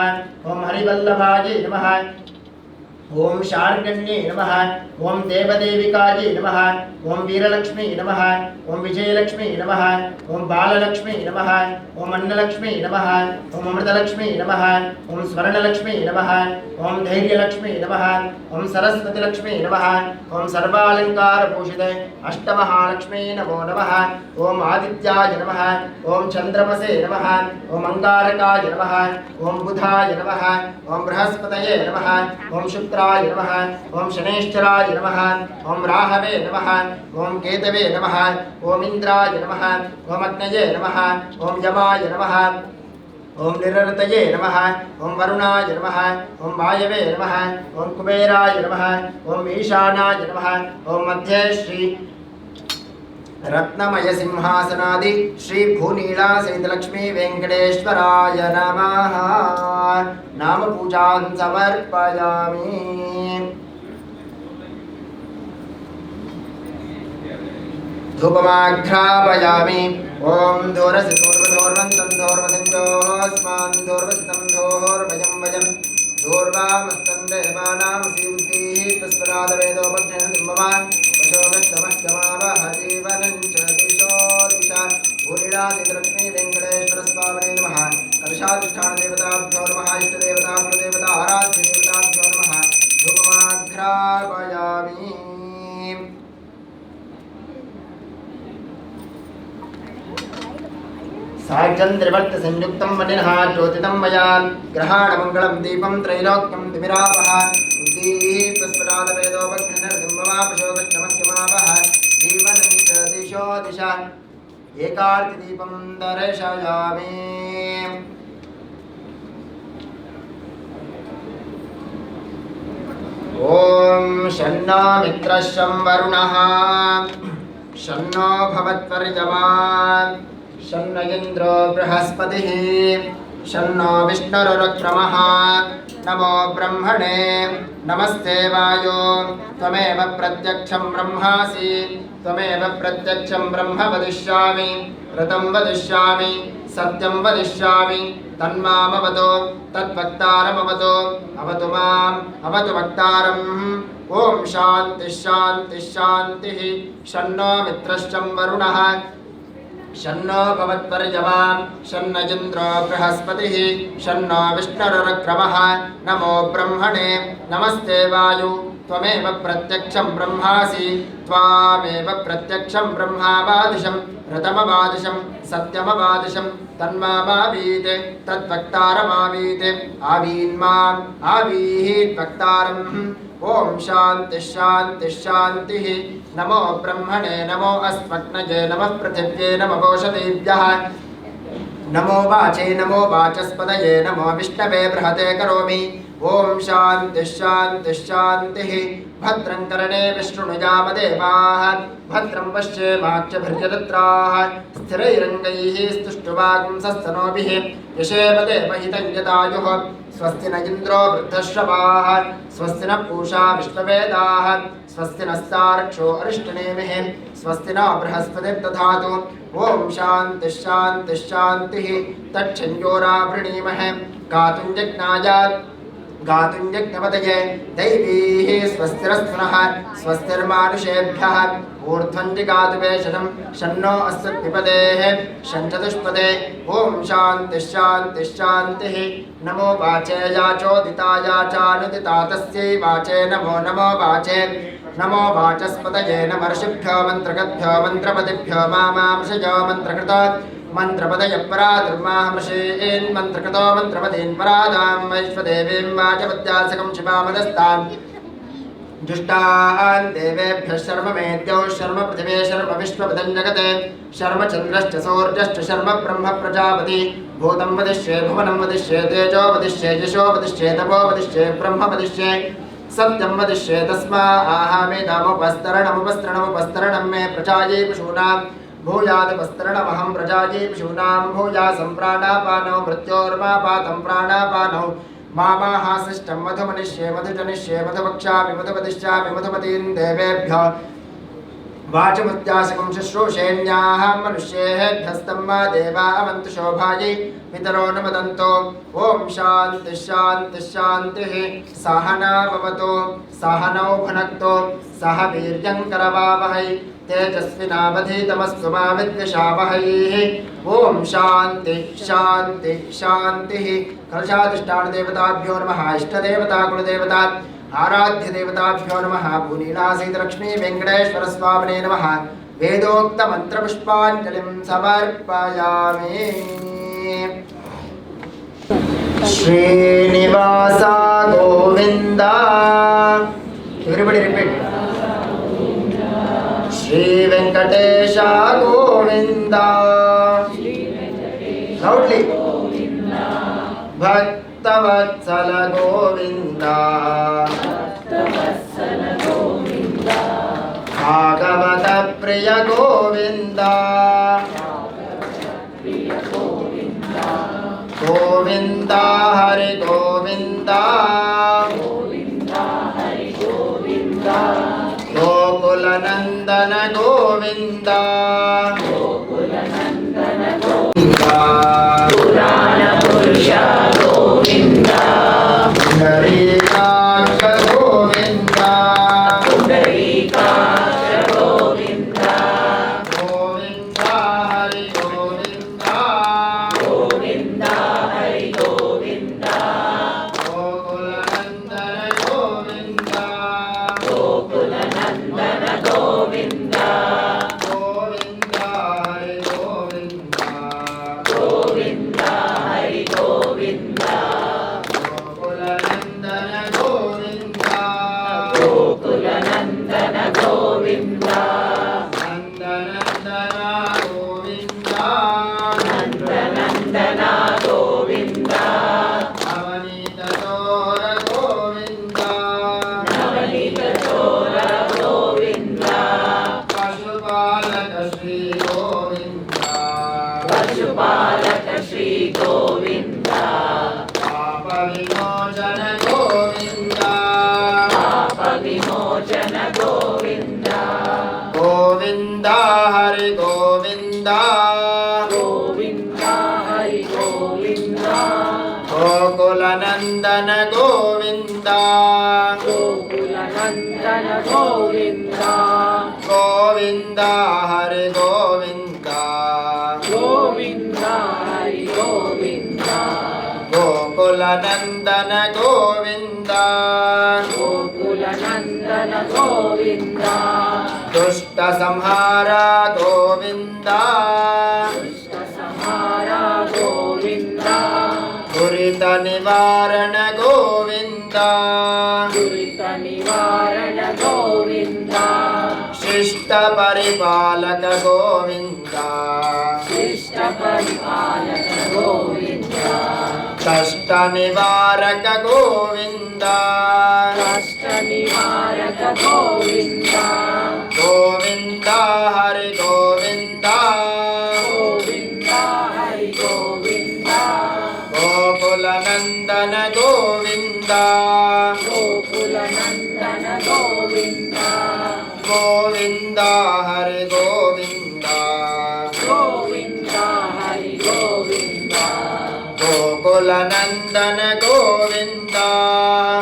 ओम हरिवल्लभाय नमः ओम शार्गण्ये नमः ओम देवदेविकायै नमः ओम वीरलक्ष्मी नमः ओम विजयलक्ष्मी नमः ओम बाललक्ष्मी नमः ओम अन्नलक्ष्मी नमः ओम अमृतलक्ष्मी नमः ओम स्वर्णलक्ष्मी नमः ओम धैर्यलक्ष्मी नमः ओम सरस्वतीलक्ष्मी नमः ओम सर्वालंकारभूषिते अष्टमहालक्ष्मी नमो नमः ओम आदित्याय नमः ओम चंद्रमसे नमः ओम अंगारकाय नमः ओम बुधाय नमः ओम बृहस्पतये नमः ओम शुक्राय नमः ओम शनेश्चराय नमः ओम राहवे नमः ओम केतवे नमः ओम इंद्राय नमः ओम अग्नये नमः ओम यमाय नमः ओम निरृतये नमः ओम वरुणाय नमः ओम वायवे नमः ओम कुबेराय नमः ओम ईशानाय नमः ओम मध्ये श्री रत्नमय सिंहासनादि श्री भूनीला सहित लक्ष्मी वेंकटेश्वराय नमः नाम पूजां समर्पयामि धूपमाघ्रापयामि ओम धूरसि धूर्वधूर्वन्तं धूर्वसिंहोऽस्मान् धूर्वसितं धूर्वयं वयं धूर्वामस्तं देवानामसि बुद्धिः तस्परादवेदोपघ्नेन दिम्बमान् पशोगस्तमस्तमावह जीवनं च दिशो दिशा भूरिडादिलक्ष्मी वेङ्कटेश्वरस्वामिने नमः कलशाधिष्ठानदेवताभ्यो नमः इष्टदेवता कुलदेवता आराध्यदेवताभ्यो नमः धूपमाघ्रापयामि साक्षं त्रिवर्त संयुक्तं मणिनः ज्योतितं मया ग्रहाणमङ्गलं दीपं त्रैलोक्यं तिमिरापः दीपस्फुटादवेदोपघ्नर्दिम्बमापशोभश्चमह्यमावः जीवनं च दिशो दिशा एकार्तिदीपं दर्शयामि। ॐ शन्नो मित्रः शं वरुणः शन्नो भवत्वर्यमा शन्न इन्द्रो बृहस्पतिः शन्नो विष्णुरुक्रमः नमो ब्रह्मणे नमस्ते वायो त्वमेव प्रत्यक्षं ब्रह्मासि त्वमेव प्रत्यक्षं ब्रह्म वदिष्यामि ऋतं वदिष्यामि सत्यं वदिष्यामि तन्मामवतु तद्वक्तारमवतु अवतु माम् अवतु वक्तारम्। ॐ शान्तिः शान्तिः शान्तिः। शन्नो मित्रश्चं वरुणः शन्नो भवत्वर्यमा शन्न इन्द्रो बृहस्पतिः शन्नो विष्णुरुक्रमः नमो ब्रह्मणे नमस्ते वायु त्वमेव प्रत्यक्षं ब्रह्मासि त्वामेव प्रत्यक्षं ब्रह्मावादिशं ऋतमवादिशं सत्यमवादिशं तन्मावीते तद्वक्तारमावीते आवीन्माम् आवीहिद्वक्तारम्। ॐ शान्तिः शान्तिः शान्तिः। नमो ब्रह्मणे नमो अस्मग्नये नमः पृथिव्ये नमो ओषधीभ्यः नमो वाचे नमो वाचस्पतये नमो विष्णवे बृहते करोमि। ॐ शान्तिः शान्तिः शान्तिः। भद्रं कर्णे विष्णुयामदेवाः भद्रं पश्येमाक्षभिर्यजत्राः स्थिरैरङ्गैः स्तुष्टुवागुंसस्तनोभिः यशेमदेवहितं यदायुः स्वस्ति न इन्द्रो वृद्धश्रवाः स्वस्ति न पूषा विश्ववेदाः स्वस्ति नस्तार्क्ष्यो अरिष्टनेमिः स्वस्ति न बृहस्पतिर्दधातु। ॐ शान्तिः शान्तिः शान्तिः। तच्छंयोरावृणीमहे गातुं यज्ञपतये दैवीः स्वस्तिरस्तुनः स्वस्तिर्मानुषेभ्यः ऊर्ध्वं जिगातुवेशनं शन्नो अस्य पिपदेः शञ्चतुष्पदे। ॐ शान्तिः शान्तिः शान्तिः। नमो वाचे याचोदिताया चानुदिता तस्यै वाचे नमो नमो वाचे नमो वाचस्पतये नमर्षिभ्यो मन्त्रगद्भ्यो मन्त्रपतिभ्यो मामांशयो मन्त्रकृतो मंत्रपदय पराधर्मामृषेन् मंत्रकृतो मंत्रपदीन् परादां वैश्वदेवीं वाचपत्यासकं शिवामदस्तां जुष्टान् देवेभ्यः शर्म मेद्यौ शर्म पृथिवे शर्म विश्वपदं जगते शर्म चन्द्रश्च सौर्यश्च शर्म ब्रह्म प्रजापति भूतं वदिष्ये भुवनं वदिष्ये तेजो वदिष्ये यशो वदिष्ये तपो वदिष्ये ब्रह्म वदिष्ये सत्यं वदिष्ये तस्माहामेतामुपस्तरणमुपस्तरणमुपस्तरणं मे प्रजायै पशूनां भूयादुपस्तरणमहं प्रजायै पशूनां भूयासं प्राणापानौ मृत्योर्मापातं प्राणापानौ मामाहासिष्टं मधुमनिष्ये मधुजनिष्ये मधुवक्ष्यामि मधुपदिष्यामि मधुमतीं देवेभ्यः वाचमुद्यासकं शुश्रूषेण्याः मनुष्येभ्यस्तं मा देवा अवन्तु शोभायै पितरो न वदन्तो। ॐ शान्तिः शान्तिः शान्तिः। सहना भवतु सहनौ भुनक्तु सह वीर्यं करवावहै तेजस्विनावधीतमस्तु मा विद्विषावहै। ॐ शान्तिः शान्तिः शान्तिः। कलशाधिष्ठानदेवताभ्यो नमः इष्टदेवता कुलदेवता आराध्य देवताभ्यो नमः भूनीलासीतलक्ष्मी वेङ्कटेश्वर स्वामिने नमः वेदोक्तमन्त्रपुष्पाञ्जलिं समर्पयामि। Srinivasa Govinda everybody repeat Shri Venkatesha Govinda loudly भक्तवत्सल गोविंद भागवत प्रिय गोविंद गोविंद हरि गोविंद गोकुलनंदन गोविंद पुराणपुरुष गोविंद पुंडरीकाक्ष गोविंद गोविंद हरि गोविंद गोकुलनंदन गोविंद गोविंद हरि गोविंद श्री गोविंद पशुपालक श्री गोविंद पाप विमोचन गोविंद पाप विमोचन गोविंद गोविंद हरि गोविंद गोविंद हरि गोविंद गोकुल नंदन गोविंद गोकुल नंदन गोविंद गोविंद हरि गोविंद गोविंद हरि गोविंद गोकुल नंदन गोविंद गोकुल नंदन गोविंद दुष्ट संहार गोविंद दुष्ट संहार गोविंद दुरित निवारण गोविंद दुरित निवारण गोविंद शिष्ट परिपालक गोविंद शिष्ट परिपालक गोविंद कष्ट निवारक गोविंद कष्ट निवारक गोविंद गोविंद हरि गोविंद गोविंद हरि गोविंद गोकुल नंदन गोविंद गोकुल नंदन गोविंद गोविंद हरि गोविंद गोविंद हरि गोविंद गोकुल नंदन गोविंद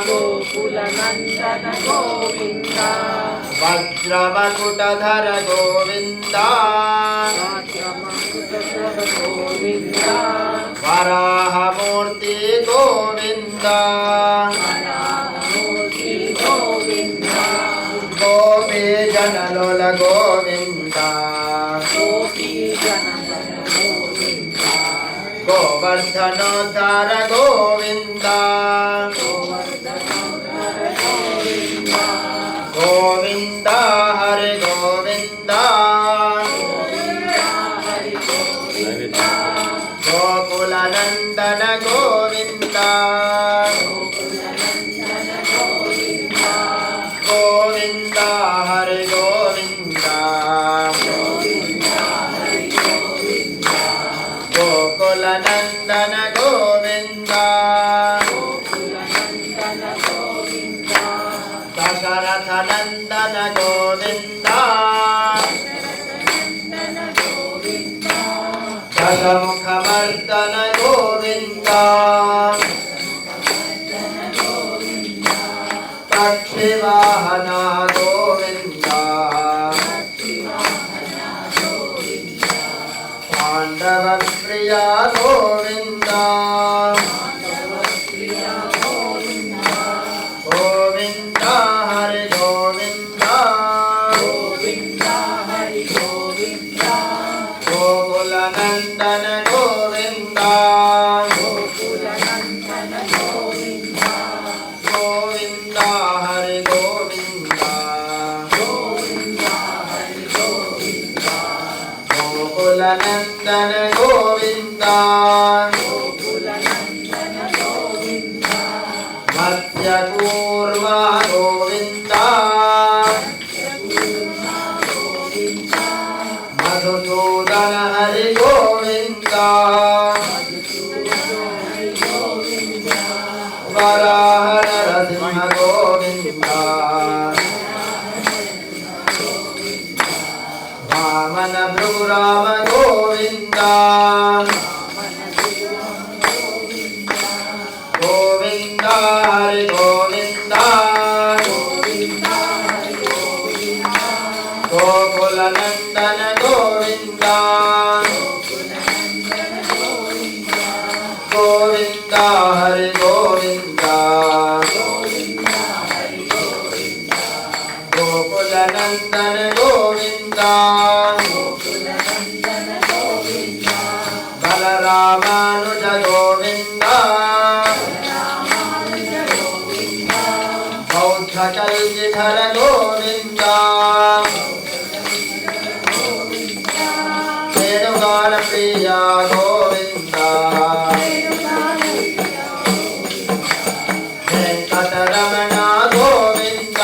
गोकुल नंदन गोविंद वज्रमकुटधर गोविंद गोविंद वराहमूर्ति गोविंद मूर्ति गोविंद गोपी जनलोल गोविंद गोपी जनगण गोविंद गोवर्धनोद्धार गोविंद गोवर्धनोद्धार गोविंद गोविंद हरि गोविंद हरि गोविंद गोकुल नंदन गोविंद गोकुलनंदन गोविंद गोविंद हरि गोविंद गोविंद हरि गोविंद गोकुल नंदन गोविंद गोकुलनंदन गोविंद दशरथ नंदन गोविंद नंदन गोविंद दशमुख मर्दन गोविंद पक्षिवाहन गोविंद पांडव प्रिया गोविंद गोविंद हरि गोविंद गोविंद हरि गोविंद गोकुल नंदन गोविंद गोकुलनंदन गोविंद गोविंद हरि गोविंद गोविंद हरि गोविंद गोकुल नंदन गोविंद गोकुलनंदन गोविंद मत्स्य कूर्म गोविंद गोविंद मधुसूदन हरि गोविंद वराह नरसिंह गोविंद वामन भृगुराम गोविंद गोविंद हरि गोविंद गोकुल नंदन गोविंद गोविंद हरि गोविंद गोकुल नंदन गोविंद बलरामानुज गोविंद बौद्ध कल्गिधर गोविंद वेणुगान प्रिया गोविंद वेंकटरमण गोविंद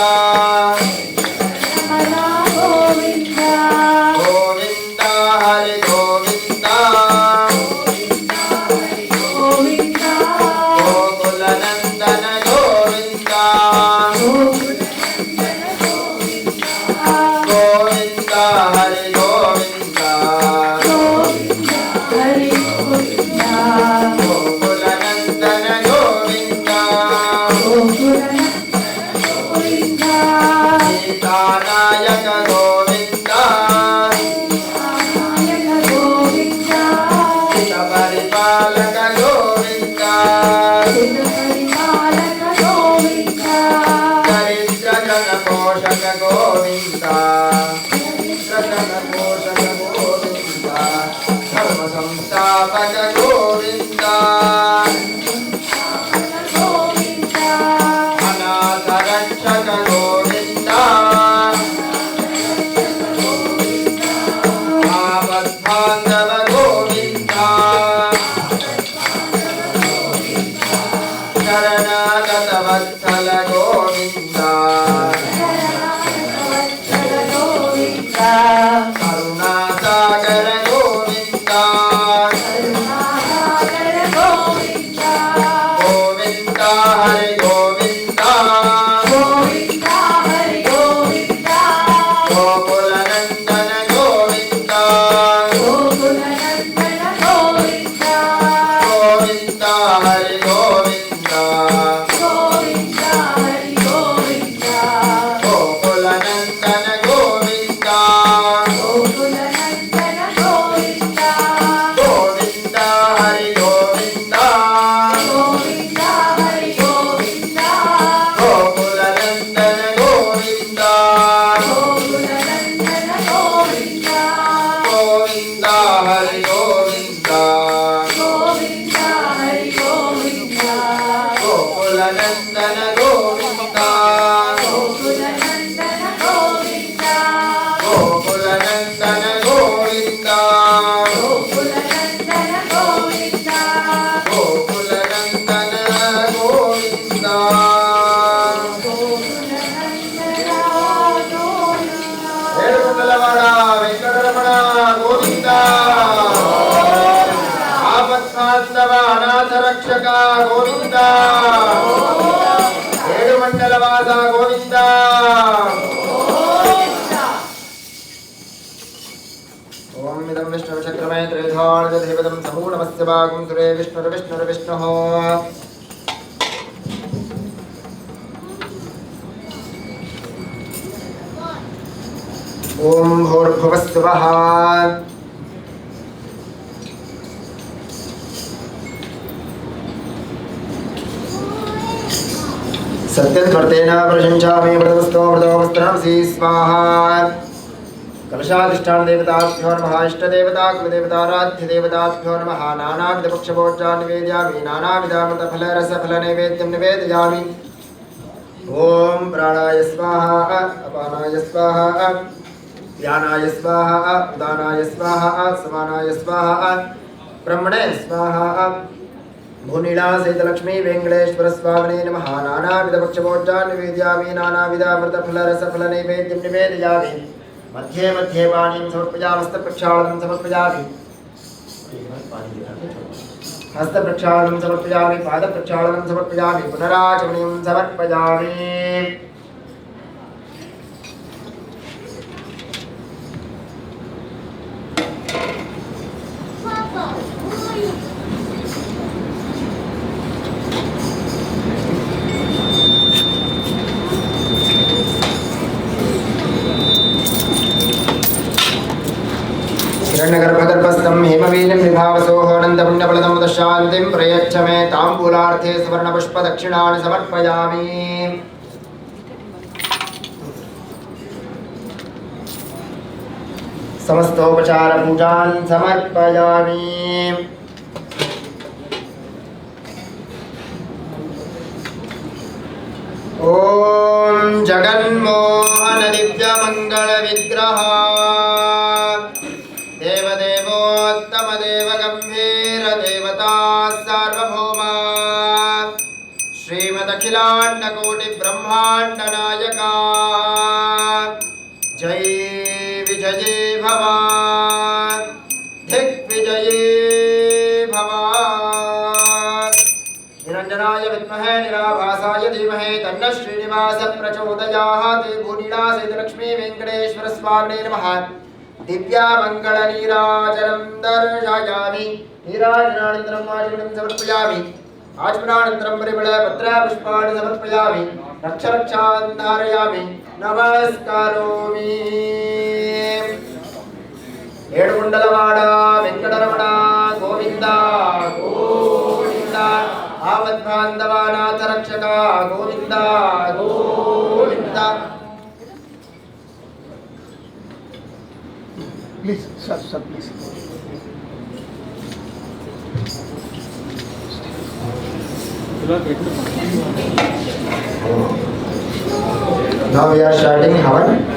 आपद्बान्धव गोविन्द शरणागतवत्सल गोविन्द करुणासागर गोविन्द गोविन्द हरि गोविन्द गोकुलनन्दन गोविन्द गोविन्द हरि गोविन्द गोकुलनन्दन गोविन्द गोविन्द हरि गोविन्द गोकुलनन्दन गोविन्द गोविन्द हरि गोविन्द गोकुलनन्दन गोविन्द गोकुलनन्दन गोविन्द गोकुलनन्दन गोविन्द ఏడుకొండలవాడ వెంకటరమణ గోవింద ఆపద్బాంధవ అనాథ రక్షక గోవింద ఏడుమండలవాస గోవింద ఓం ఇదం విష్ణుచక్రమే త్రిధార్గదేవతం సమూఢమస్య భాగం సురే విష్ణుర్విష్ణుర్విష్ణుః ओम भूर्भुवस्सुवः सत्यत्वर्तेन प्रशंसामि व्रतवस्तो व्रतोवस्त्रंसि स्वाहा कलशाधिष्ठान देवताभ्यो नमः इष्टदेवता कुलदेवताराध्य देवताभ्यो नमः नानाविधपक्षभोज्यान् निवेदयामि नानाविधामृतफलरसफलनैवेद्यं निवेदयामि ओम प्राणाय स्वाहा अपानाय स्वाहा ध्यानाय स्वाहा उदानाय स्वाहा समानाय स्वाहा ब्रह्मणे स्वाहा भूनीला सहित लक्ष्मी वेंकटेश्वर स्वामिने नमः नानाविधपक्षभोज्यान् निवेदयामि नानाविधामृतफलरसफलनैवेद्यं निवेदयामि मध्ये मध्ये पाणिं समर्पयामि हस्तप्रक्षालनं समर्पयामि हस्तप्रक्षालनं समर्पयामि पादप्रक्षालनं समर्पयामि पुनराचमनीं समर्पयामि हिरण्यगर्भगर्भस्थं हेमवीर्यं विभावसोः अनन्तपुण्यफलदं दशान्तिं प्रयच्छ मे ताम्बूलार्थे सुवर्णपुष्पदक्षिणानि समर्पयामि समस्तोपचारपूजान् समर्पयामि ॐ जगन्मोहन दिव्यमङ्गलविग्रह देवदेवोत्तम देव गंभीर देवता सार्वभौमा श्रीमदखिलाण्डकोटि ब्रह्माण्ड नायका जय विजये भव दिग्विजये भव निरञ्जनाय विद्महे निराभासाय धीमहि तन्नः श्रीनिवासः प्रचोदयात् भूनीला सहित लक्ष्मी वेंकटेश्वर स्वामिने नमः दिव्या मंगल नीराजनं दर्शयामि नीराजनानन्तरं आचमनं समर्पयामि आचमनानन्तरं परिमलपत्र पुष्पाणि समर्पयामि रक्षान् धारयामि नमस्कारोमि ఏడుకొండలవాడ వెంకటరమణ గోవింద గోవింద ఆపద్బాంధవానాథ రక్షక Govinda Govinda Please, sir, please. Now we are starting Havan.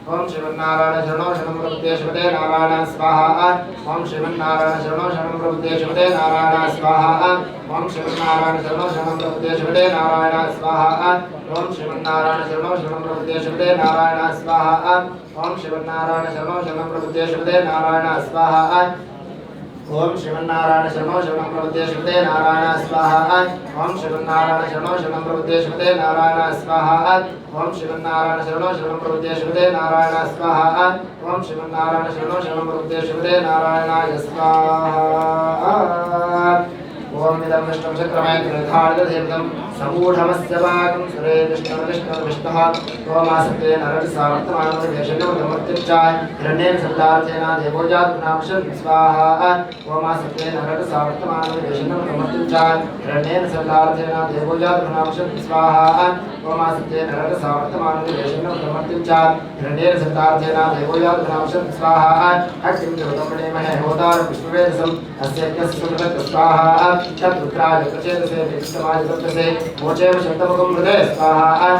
ओम श्रीमन्नारायण शरणो शरणं प्रपद्ये श्रीमते नारायण स्वाहा ओम श्रीमन्नारायण शरणो शरणं प्रपद्ये श्रीमते नारायण स्वाहा ओम श्रीमन्नारायण शरणो शरणं प्रपद्ये श्रीमते नारायण स्वाहा ओम श्रीमन्नारायण शरणो शरणं प्रपद्ये श्रीमते नारायण स्वाहा ओम श्रीमन्नारायण शरणो शरणं प्रपद्ये श्रीमते नारायण स्वाहा ओम श्रीमन्नारायण शरणो शरणं प्रपद्ये श्रीमते नारायण स्वाहा ओम श्रीमन्नारायण शरणो शरणं प्रपद्ये श्रीमते नारायण स्वाहा ओम श्रीमन्नारायण शरणो शरणं प्रपद्ये श्रीमते नारायण स्वाहा ओम श्रीमन्नारायण शरणो शरणं प्रपद्ये श्रीमते नारायणाय स्वाहा ओम इदं विष्णुं चक्रमय त्रिधारदेवं समूढमस्य वागं सुरे विष्णुः ओमासते नरसावर्तमानमर्त्यचाय हिरण्येन सल्लार्थेन देवो जातुनामशं स्वाहा ओमासते नरसावर्तमानमर्त्यचाय हिरण्येन सल्लार्थेन देवो जातुनामशं स्वाहा ओमासते नरसावर्तमानमर्त्यचाय हिरण्येन सल्लार्थेन देवो जातुनामशं स्वाहा अग्निं देवतमणे महे होतार विष्णुवेदसं अस्य कस्य स्वाहा तत्पुत्राय प्रचेतसे विष्णुमाय मोचेव शब्दमुखं हृदय स्वाहा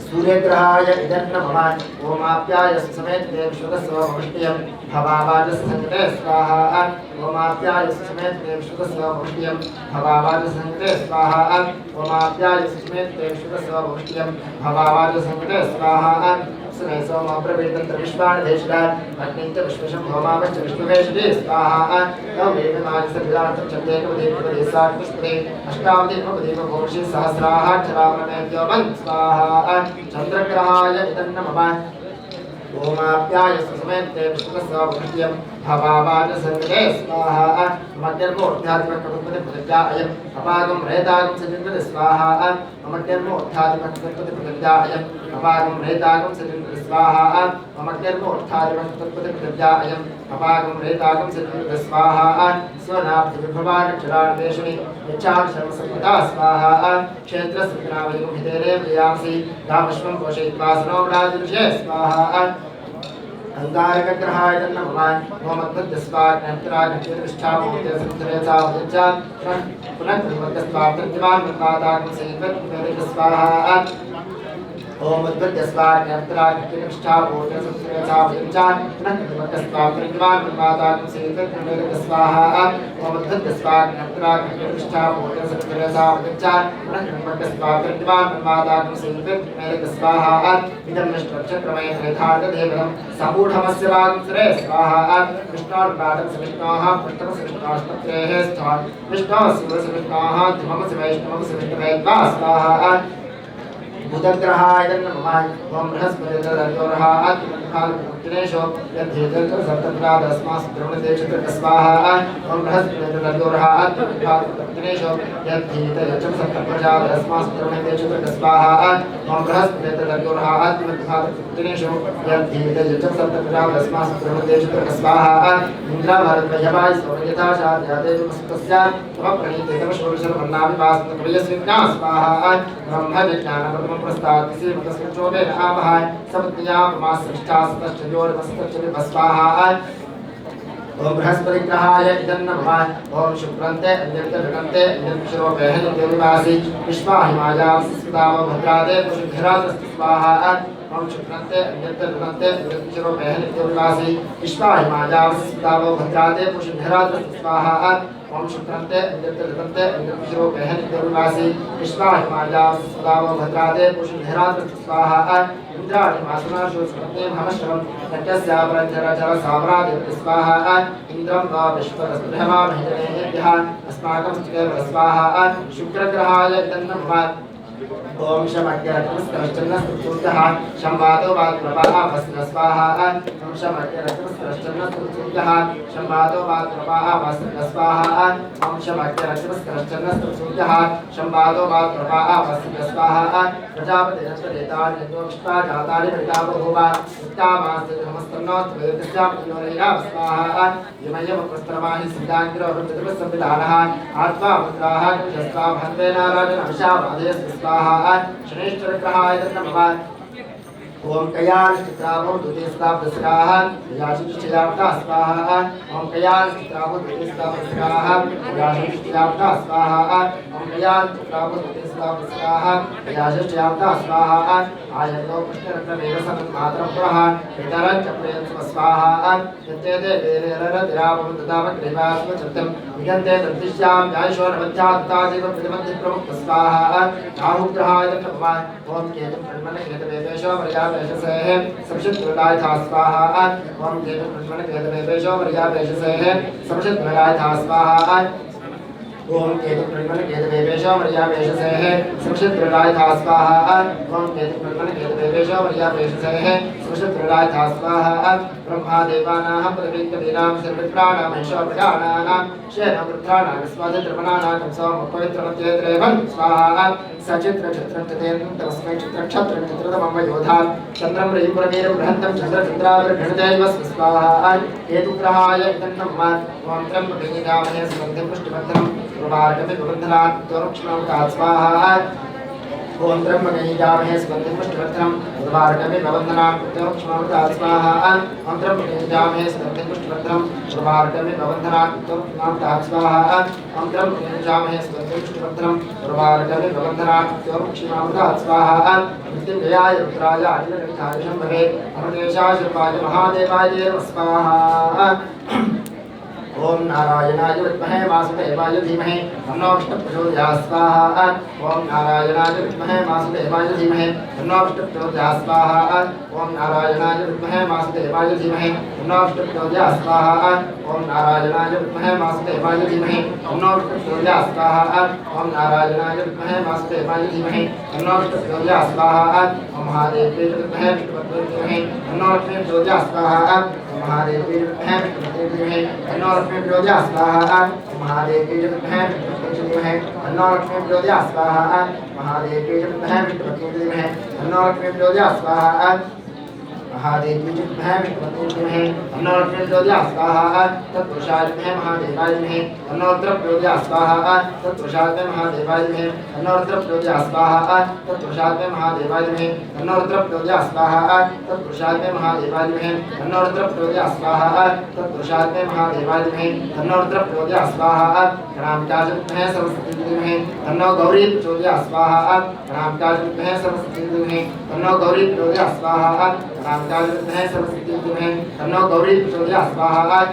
सूर्यग्रहाय इदं नमः ओमाप्याय समेत देव शुद्धस्व मुष्टियं भवावाजसंकटे स्वाहा ओमाप्याय समेत देव शुद्धस्व मुष्टियं भवावाजसंकटे स्वाहा ओमाप्याय समेत देव शुद्धस्व मुष्टियं भवावाजसंकटे स्वाहा सुने सोमप्रवेदन्त्र विश्वान् भेषदान् अग्निन्त विश्वशं होमावश्च विष्णुवेषदे स्वाहा नवमेकमाजसविदार्थं चन्देकवदेवपदे सात्पुष्पदे अष्टावदे नवदेव घोषि सहस्राक्षरामणमेद्योमन् स्वाहा चन्द्रग्रहाय इदं नमः ओमाप्याय समेत विष्णुस्व मुष्टियं भवावाजसंकटे स्वाहा मध्यर्मोऽध्यात्मकपदे प्रतिज्ञायम् अपागं रेतागं सजिन्वदे स्वाहा मध्यर्मोऽध्यात्मकपदे प्रतिज्ञायम् अपागं रेतागं सजिन्वदे स्वाहा मध्यर्मोऽध्यात्मकपदे प्रतिज्ञायम् अपागं रेतागं सजिन्वदे स्वाहा स्वनाभ्युर्भवानक्षराणवेषणि यच्छाक्षरमसंपदा स्वाहा क्षेत्रस्य हितेरे प्रियांसि गामश्वं पोषयित्वा सनोमराजऋषे स्वाहा अंगारकग्रहाय नमः मोमद्वद्यस्वाग्नत्राग्निष्ठामूर्तिसंसरेचावज्जा पुनः मद्यस्वाग्निवान् स्वाहा ओम मद्वद्यस्वाग्नत्राग्निष्ठामूर्तिसंसरेचावज्जा पुनः मद्यस्वाग्निवान् स्वाहा ओम मद्वद्यस्वाग्नत्राग्निष्ठामूर्तिसंसरेचावज्जा पुनः मद्यस्वाग्निवान् स्वाहा इदं विष्णुचक्रमय त्रिधारदेवं समूढमस्य वागं सुरे स्वाहा विष्णोर्पादं सविष्णोः पृष्ठं सविष्णोष्टत्रेः स्थान विष्णोः शिवसविष्णोः ध्रुवं सवैष्णवं सविष्णुवेद्वा स्वाहा बुधग्रहाय नमः ओम बृहस्पतिर्दयोर्हात्मखालपुत्रेषु यद्धेतसप्तत्रादस्मास् ब्रह्मदेशत्र स्वाहा ओम बृहस्पतिर्दयोर्हात्मखालपुत्रेषु यद्धेतसप्तप्रजादस्मास् ब्रह्मदेशत्र स्वाहा ओम बृहस्पतिर्दयोर्हात्मखालपुत्रेषु यद्धेतसप्तप्रजादस्मास् ब्रह्मदेशत्र स्वाहा इन्द्रभरद्वयवाय सौर्यथा शाद्यादेवस्तस्य तव प्रणीतेतव षोडशर्मन्नाभिपास्तकवयस्विज्ञा स्वाहा ब्रह्मविज्ञानप्रथम प्रस्ताव किसी मतस्वचोदे नामः सपत्न्यापमासृष्टा सतश्चयोर्वस्तच्च स्वाहा ओम बृहस्पतिग्रहाय इदं नमः ओम शुक्रन्ते अन्यन्तर्गन्ते अन्यन्तशिरोपेहन देववासी विश्वाहिमायां स्थिताव भद्रादे पुष्भिरात्रस्तु स्वाहा ओम शुक्रन्ते अन्यन्तर्गन्ते अन्यन्तशिरोपेहन देववासी विश्वाहिमायां स्थिताव भद्रादे पुष्भिरात्रस्तु स्वाहा ओम शुक्रन्ते अन्यन्तर्गन्ते अन्यन्तशिरोपेहन देववासी विश्वाहिमायां स्थिताव भद्रादे पुष्भिरात्रस्तु स्वाहा इंद्राणिमासुनाशो सुपत्ने भवश्रवं नट्यस्यापरञ्जरचर साम्रादिव स्वाहा इंद्रं वा विश्वतस्पृहमामहिजनेभ्यः अस्माकं स्तुते स्वाहा शुक्रग्रहाय इदं नमः ओम शमग्यरत्नस्करश्चन्नस्तुत्यः शम्वादो वात्प्रभावस्न स्वाहा ओम शमग्यरत्नस्करश्चन्नस्तुत्यः शम्वादो वात्प्रभावस्न स्वाहा ओम शमग्यरत्नस्करश्चन्नस्तुत्यः शम्वादो वात्प्रभावस्न स्वाहा प्रजापतिरत्रेतान्यतो विश्वाजातानि प्रजाबभूव उत्तामास्ते नमस्तन्नोत्वेदस्याप्तियोरेण स्वाहा यमयम प्रस्त्रमाहि सिद्धाङ्गिरोरुचतुर्संविधानः आत्मा मुद्राः यस्वा भन्ते नारायण अभिशावादयस्य स्वाहा शनेश्वरग्रहाय नमः ओम कयाल चित्रावो दुतिस्तापस्काः याशिष्ठयाप्ता स्वाहा ओम कयाल चित्रावो दुतिस्तापस्काः याशिष्ठयाप्ता स्वाहा ओम कयाल चित्रावो दुतिस्तापस्काः याशिष्ठयाप्ता स्वाहा आयतो कृष्णरत्नमेवसं मात्रप्रः पितरं च प्रेम स्वाहा यत्ते देवेररतिरावं ददामग्रीवास्म चित्तं विगन्ते दर्दिश्यां यायशोरमध्यात्तादेव प्रतिमन्ति प्रमुख स्वाहा राहुग्रहाय नमः ओम केतु ब्रह्मण केतवेशो मर्यावेशसेः समशत्रुलाय था स्वाहा ओम केतु ब्रह्मण केतवेशो मर्यावेशसेः समशत्रुलाय था स्वाहा ओम केतु ब्रह्मण केतवेशो मर्यावेशसेः समशत्रुलाय था स्वाहा ओम केतु ब्रह्मण केतवेशो मर्यावेशसेः समशत्रुलाय था स्वाहा ब्रह्मा देवानां पृथ्वीकदीनां सर्वप्राणां ईश्वरप्राणानां शेनवृत्राणां स्वादित्रमणानां सोमपवित्रमत्येत्रेवं स्वाहा सचित्र चित्रं तस्मै चित्रक्षत्रं चित्रतमं योधा चन्द्रं रविपुरवीरं बृहन्तं चन्द्रचन्द्रावृघृणदैव स्वाहा केतुग्रहाय इदन्नं ओम त्र्यम्बकं सुगन्धिं पुष्टिवर्धनं प्रभार्गमिबन्धनात् त्वरुक्ष्मं स्वाहा ओम त्र्यम्बकं सुगन्धिं पुष्टिवर्धनं प्रभार्गमिबन्धनात् त्वरुक्ष्मं स्वाहा ओम त्र्यम्बकं सुगन्धिं पुष्टिवर्धनं प्रभार्गमिबन्धनात् त्वरुक्ष्मं स्वाहा ओम त्र्यम्बकं सुगन्धिं पुष्टिवर्धनं प्रभार्गमिबन्धनात् त्वरुक्ष्मं स्वाहा मृत्युंजयाय रुद्राय अनिलकण्ठाय शम्भवे अमृतेशाय शिवाय महादेवाय स्वाहा ओम नारायणाय विद्महे वासुदेवाय धीमहि तन्नो विष्णुः प्रचोदयात् स्वाहा ओम नारायणाय विद्महे वासुदेवाय धीमहि तन्नो विष्णुः प्रचोदयात् स्वाहा ओम नारायणाय विद्महे वासुदेवाय धीमहि तन्नो विष्णुः प्रचोदयात् स्वाहा ओम नारायणाय विद्महे वासुदेवाय धीमहि तन्नो विष्णुः प्रचोदयात् स्वाहा ओम नारायणाय विद्महे वासुदेवाय धीमहि तन्नो विष्णुः प्रचोदयात् स्वाहा ओम महादेवाय विद्महे विष्णुपत्नी धीमहि तन्नो लक्ष्मी प्रचोदयात् स्वाहा महादेवी विद्महे विष्णुपत्नी धीमहि तन्नो लक्ष्मी प्रचोदयात् स्वाहा महादेवी विद्महे विष्णुपत्नी धीमहि तन्नो लक्ष्मी प्रचोदयात् स्वाहा महादेवी विद्महे विष्णुपत्नी धीमहि तन्नो लक्ष्मी प्रचोदयात् स्वाहा महादेवी विद्महे विष्णुपत्नी धीमहि तन्नो लक्ष्मी प्रचोदयात् स्वाहा तत्पुरुषाय विद्महे महादेवाय धीमहि तन्नो रुद्रः प्रचोदयात् स्वाहा तत्पुरुषाय विद्महे महादेवाय धीमहि तन्नो रुद्रः प्रचोदयात् स्वाहा तत्पुरुषाय विद्महे महादेवाय धीमहि तन्नो रुद्रः प्रचोदयात् स्वाहा तत्पुरुषाय विद्महे महादेवाय धीमहि तन्नो रुद्रः प्रचोदयात् स्वाहा तत्पुरुषाय विद्महे महादेवाय धीमहि तन्नो रुद्रः प्रचोदयात् स्वाहा प्रणामिकाय विद्महे सरस्वती धीमहि तन्नो गौरी प्रचोदयात् स्वाहा प्रणामिकाय विद्महे सरस्वती धीमहि तन्नो गौरी प्रचोदयात् स्वाहा प्रणामिकाय विद्महे सरस्वती धीमहि तन्नो गौरी प्रचोदयात् स्वाहा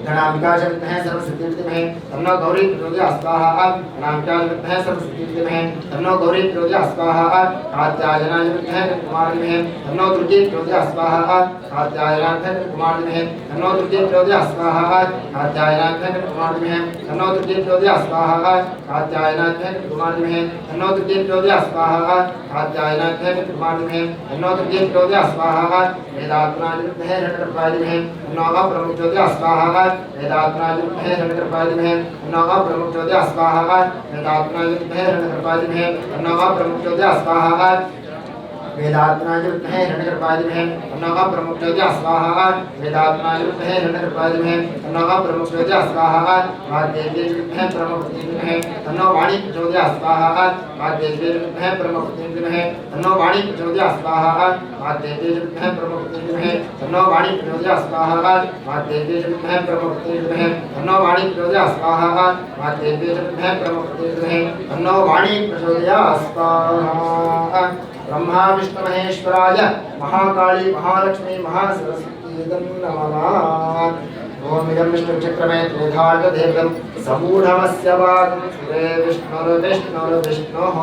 गणामिकाय विद्महे सरस्वती धीमहि तन्नो गौरी प्रचोदयात् स्वाहा गणामिकाय विद्महे सरस्वती धीमहि तन्नो गौरी प्रचोदयात् स्वाहा कात्यायनाय विद्महे कुमार धीमहि तन्नो दुर्गे प्रचोदयात् स्वाहा कात्यायनाय कुमार धीमहि तन्नो दुर्गे प्रचोदयात् स्वाहा कात्यायनाय कुमार धीमहि तन्नो दुर्गे प्रचोदयात् स्वाहा कात्यायनाय कुमार धीमहि तन्नो दुर्गे प्रचोदयात् स्वाहा कात्यायनाय कुमार धीमहि तन्नो दुर्गे प्रचोदयात् स्वाहा वेदात्मनाय विद्महे रणकृपाय धीमहि तन्नो ब्रह्म प्रचोदयात् स्वाहा वेदात्मनाय विद्महे रणकृपाय धीमहि तन्नो ब्रह्म प्रचोदयात् स्वाहा वेदात्मनाय विद्महे रणकृपाय धीमहि तन्नो ब्रह्म प्रचोदयात् स्वाहा वेदात्मनाय विद्महे रणकृपाय धीमहि तन्नो ब्रह्म प्रचोदयात् स्वाहा वेदात्मनाय विद्महे रणकृपाय धीमहि तन्नो ब्रह्म प्रचोदयात् स्वाहा वाग्देवी विद्महे ब्रह्मपति धीमहि तन्नो वाणी प्रचोदयात् स्वाहा वाग्देवी विद्महे ब्रह्मपति धीमहि तन्नो वाणी प्रचोदयात् स्वाहा वाग्देवी विद्महे ब्रह्मपति धीमहि तन्नो वाणी प्रचोदयात् स्वाहा वाग्देवी विद्महे ब्रह्मपति धीमहि तन्नो वाणी प्रचोदयात् स्वाहा वाग्देवी विद्महे ब्रह्मपति धीमहि तन्नो वाणी प्रचोदयात् स्वाहा ब्रह्मा विष्णु महेश्वराय महाकाली महालक्ष्मी महासरस्वती नमः ओम इदं विष्णुचक्रमे त्रिधार्गदेवं समूढमस्य वागं सुरे विष्णुर्विष्णुर्विष्णुः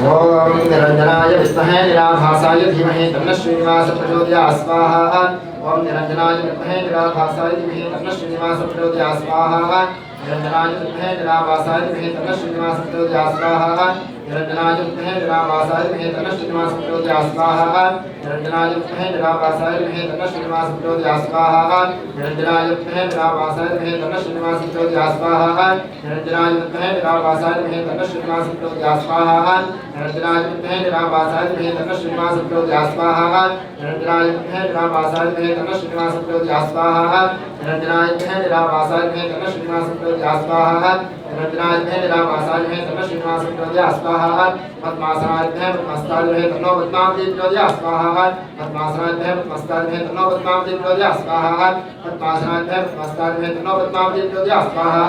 ओम निरंजनाय विद्महे निराभासाय धीमहि तन्नः श्रीनिवासः प्रचोदयात् स्वाहा ओम निरंजनाय विद्महे निराभासाय धीमहि तन्नः श्रीनिवासः प्रचोदयात् स्वाहा निरञ्जनायुद्धे निरावासाय विद्महे तन्नः श्रीनिवासः प्रचोदयात् स्वाहा निरञ्जनायुद्धे निरावासाय विद्महे तन्नः श्रीनिवासः प्रचोदयात् स्वाहा निरञ्जनायुद्धे निरावासाय विद्महे तन्नः श्रीनिवासः प्रचोदयात् स्वाहा निरञ्जनायुद्धे निरावासाय विद्महे तन्नः श्रीनिवासः प्रचोदयात् स्वाहा निरञ्जनायुद्धे निरावासाय विद्महे तन्नः श्रीनिवासः प्रचोदयात् स्वाहा निरञ्जनायुद्धे निरावासाय विद्महे तन्नः श्रीनिवासः प्रचोदयात् स्वाहा निरञ्जनायुद्धे निरावासाय विद्महे तन्नः श्रीनिवासः प्रचोदयात् स्वाहा निरञ्जनायुद्धे निरावासाय विद्महे तन्नः श्रीनिवासः प्रचोदयात् स्वाहा निरञ्जनायुद्धे निरावासाय विद्महे तन्नः श्रीनिवासः प्रचोदयात् स्वाहा पद्मासनायुद्धे पद्मस्तायुद्धे तन्नो पद्मावती प्रचोदयात् स्वाहा पद्मासनायुद्धे पद्मस्तायुद्धे तन्नो पद्मावती प्रचोदयात् स्वाहा पद्मासनायुद्धे पद्मस्तायुद्धे तन्नो पद्मावती प्रचोदयात् स्वाहा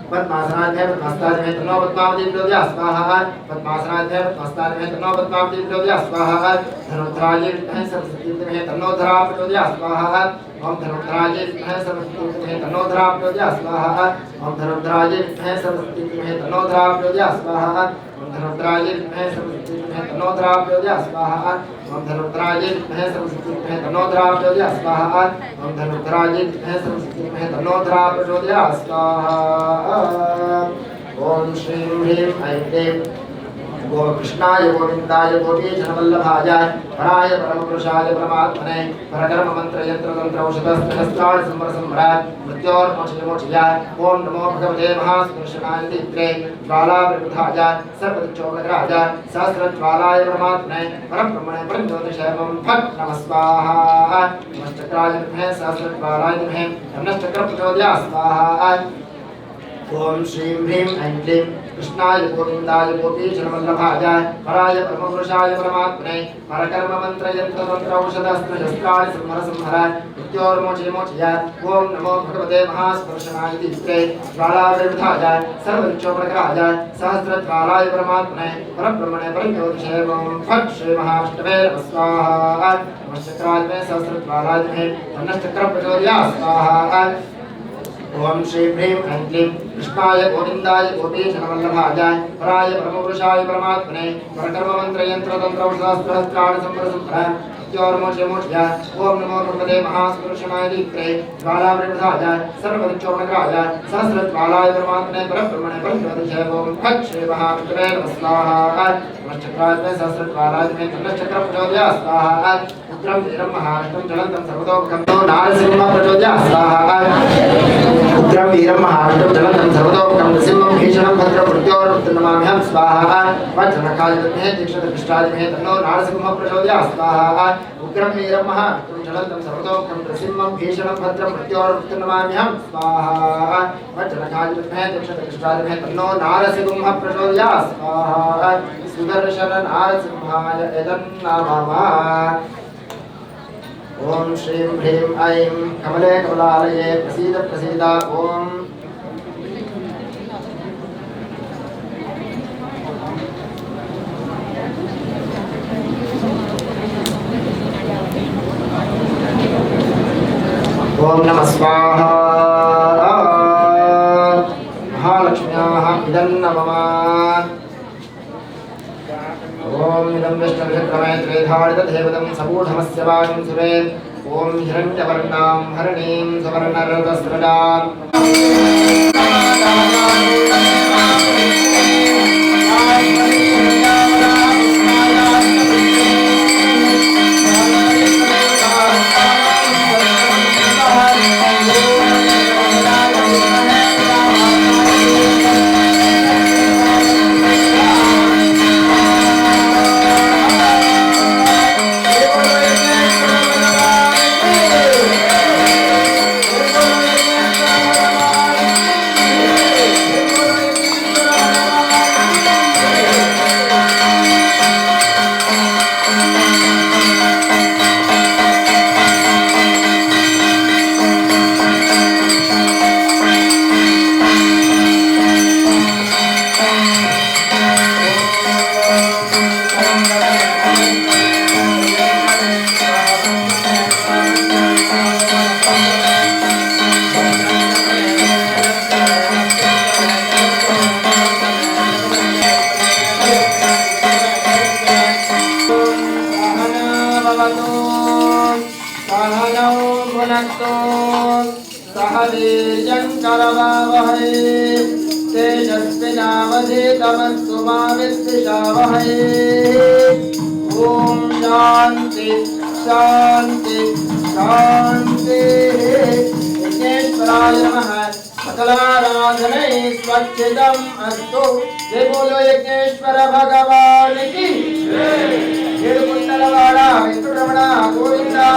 पद्मासनायुद्धे पद्मस्तायुद्धे तन्नो पद्मावती प्रचोदयात् स्वाहा पद्मासनायुद्धे पद्मस्तायुद्धे तन्नो पद्मावती प्रचोदयात् स्वाहा धनुर्धरायै विद्महे सरस्वती विद्महे तन्नो धरा प्रचोदयात् स्वाहा ओम धनुर्धरायै विद्महे सरस्वती विद्महे तन्नो धरा प्रचोदयात् स्वाहा ओम धनुर्धरायै विद्महे सरस्वती विद्महे तन्नो धरा प्रचोदयात् स्वाहा ओम धनुर्धरायै विद्महे सरस्वती विद्महे तन्नो धरा प्रचोदयात् स्वाहा ओम धनुर्धरायै विद्महे सरस्वती विद्महे तन्नो धरा प्रचोदयात् स्वाहा ओम धनुर्धरायै विद्महे सरस्वती विद्महे तन्नो धरा प्रचोदयात् स्वाहा ओम श्रीं ह्रीं ऐं क्लीं गोकृष्णाय गोविंदाय गोपीजनवल्लभाय हराय परमपुरुषाय परमात्मने परकर्म मंत्र यंत्र तंत्र औषधस्त्राणि संवर संभरा मृत्योर्मोक्षयमोक्षया ओम नमो भगवते महास्पुरुषाय दित्रे ज्वालावृद्धाय सर्वदिक्षोपग्राय सहस्रज्वालाय परमात्मने परब्रह्मणे परज्योतिषेवं फट् नमः स्वाहा नमश्चक्राय विद्महे सहस्रज्वालाय विद्महे नमश्चक्रप्रचोदयात् स्वाहा ओम श्रीं ह्रीं ऐं क्लीं कृष्णाय गोविंदाय गोपीजनवल्लभाय हराय परमपुरुषाय परमात्मने परकर्म मंत्र यंत्र तंत्र औषधस्त्राणि संहर संहर मृत्योर्मोक्षयमोक्षया ओम नमो भगवते महास्पुरुषाय दित्रे ज्वालावृद्धाय सर्वदिक्षोपग्राय सहस्रज्वालाय परमात्मने परब्रह्मणे परज्योतिषेवं फट् श्री महाविष्णवे नमः स्वाहा नमश्चक्राय में सहस्रज्वालाय में नमश्चक्रप्रचोदयात् स्वाहा ओम श्री ह्रीं ऐं क्लीं कृष्णाय गोविंदाय गोपीजनवल्लभाय हराय परमपुरुषाय परमात्मने परकर्म मंत्र यंत्र तंत्र औषधस्त्राणि संवर संहर मृत्योर्मोक्षयमोक्षया ओम नमो भगवते महास्पुरुषाय दित्रे ज्वालावृद्धाय सर्वदिक्षोपग्राय सहस्रज्वालाय परमात्मने परब्रह्मणे परज्योतिषेवं फट् श्री महाविष्णवे नमः स्वाहा नमश्चक्राय में सहस्रज्वालाय में नमश्चक्रप्रचोदयात् स्वाहा उग्रं वीरं महाराष्ट्रं ज्वलन्तं सर्वतोमुखं नारसिंहं प्रचोदयात् स्वाहा उग्रं वीरं महाराष्ट्रं ज्वलन्तं सर्वतोमुखं नृसिंहं भीषणं भद्रं मृत्योर्मृत्युर्नमाम्यहं स्वाहा वज्रनखाय विद्महे तीक्ष्णदृष्टाय विद्महे तन्नो नारसिंहं प्रचोदयात् स्वाहा उग्रं वीरं महाराष्ट्रं ज्वलन्तं सर्वतोमुखं नृसिंहं भीषणं भद्रं मृत्योर्मृत्युर्नमाम्यहं स्वाहा वज्रनखाय विद्महे तीक्ष्णदृष्टाय विद्महे तन्नो नारसिंहं प्रचोदयात् स्वाहा सुदर्शन नारसिंहाय यदन्नमः ओम श्रीं ह्रीं ऐं कमले कमलालये प्रसीद प्रसीद ओम ओम नमः स्वाहा महालक्ष्म्याः इदन्नमः ओम इदं विष्णुविक्रमे त्रेधारितदेवतं सबूढमस्य वायुं सुरे ओम हिरण्यवर्णां हरिणीं सुवर्णरथस्रजाम् सहवीर्यं करवावहै वहै तेजस्विनावधीतमस्तु मा विद्विषावहै ॐ शान्ति शान्ति शान्ति यज्ञेश्वराय नमः सकलाराधने स्वच्छिदम् अस्तु जय बोलो यज्ञेश्वर भगवान की येडुकुंडलवाड वेंकटरमण गोविंदा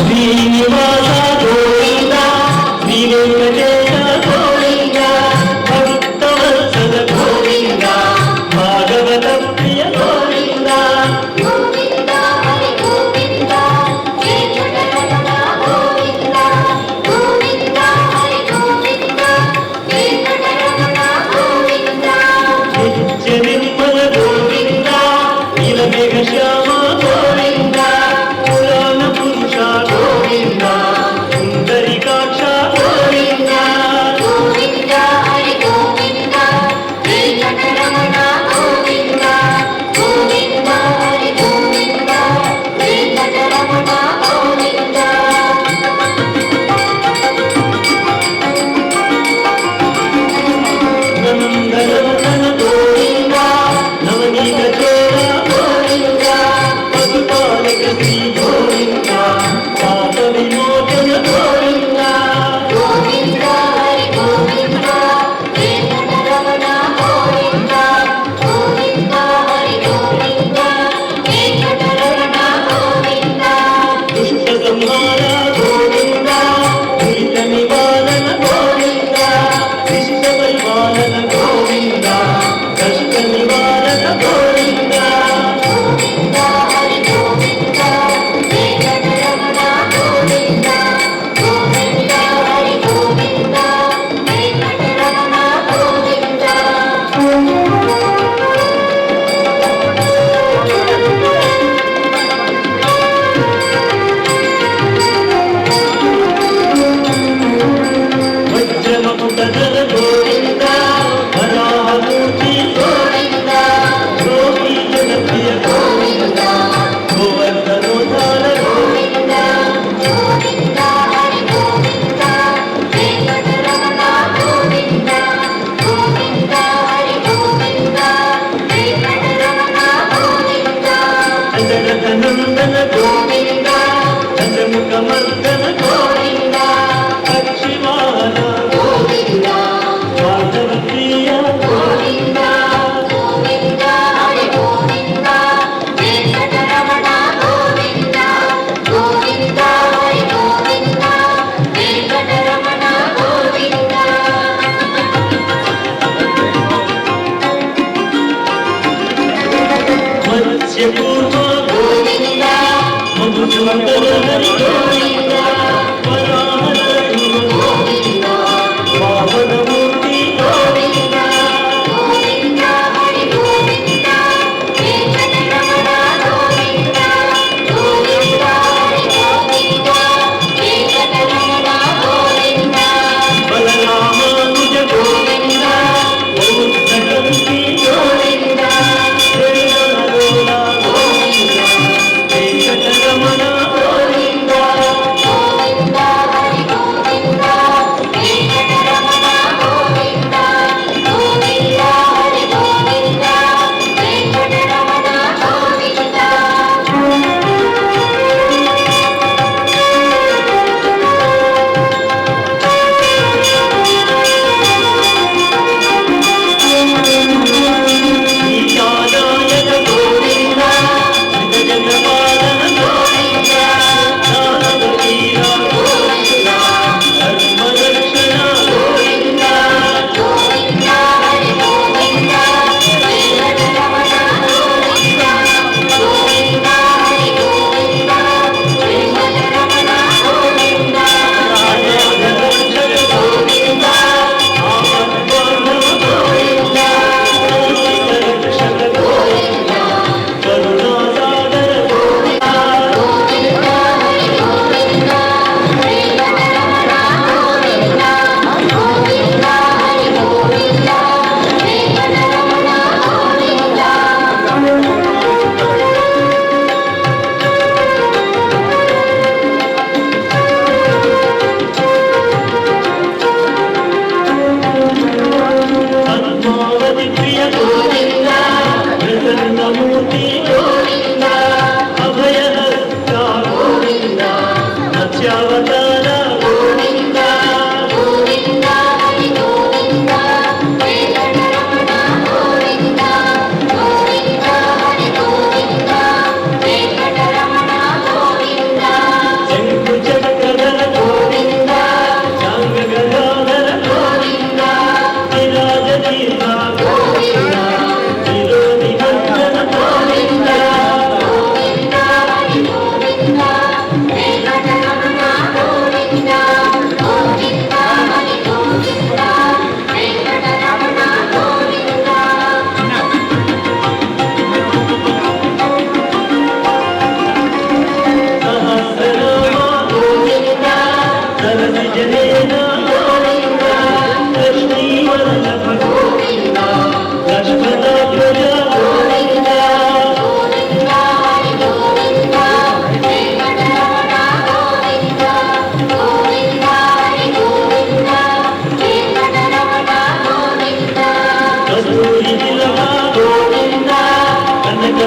శ్రీనివాస గోవింద శ్రీ వెంకటేశ గోవింద భక్తవత్సల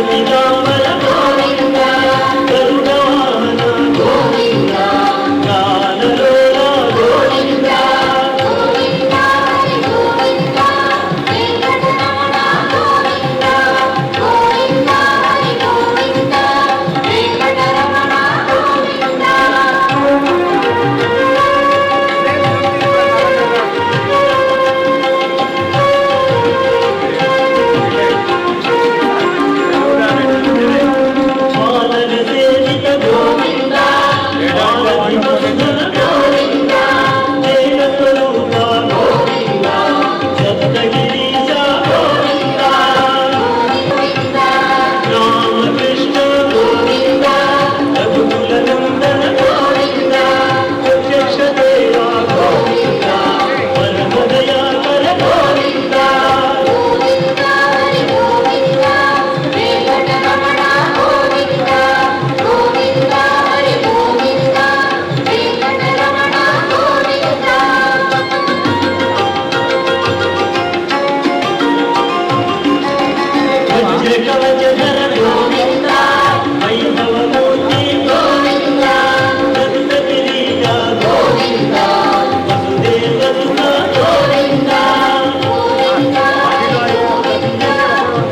పీతాంబర గోవింద గరుడవాహన గోవింద గానలోల గోవింద గోవింద హరి గోవింద వెంకటరమణ గోవింద గోవింద హరి గోవింద వెంకటరమణ గోవింద మానవ సేవిత గోవింద మానవిబంధన గోవింద జైన స్వరూప గోవింద సప్తగిరీశ గోవింద రామకృష్ణ గోవింద రఘుకుల నందన గోవింద ప్రత్యక్ష దేవ గోవింద పరమదయాకర గోవింద గోవింద హరి గోవింద వెంకటరమణ గోవింద గోవింద హరి గోవింద వెంకటరమణ గోవింద వజ్ర కవచధర గోవింద వైభవమూర్తి గోవింద దత్త కిరీట గోవింద వసుదేవ సుత గోవింద గోవింద హరి గోవింద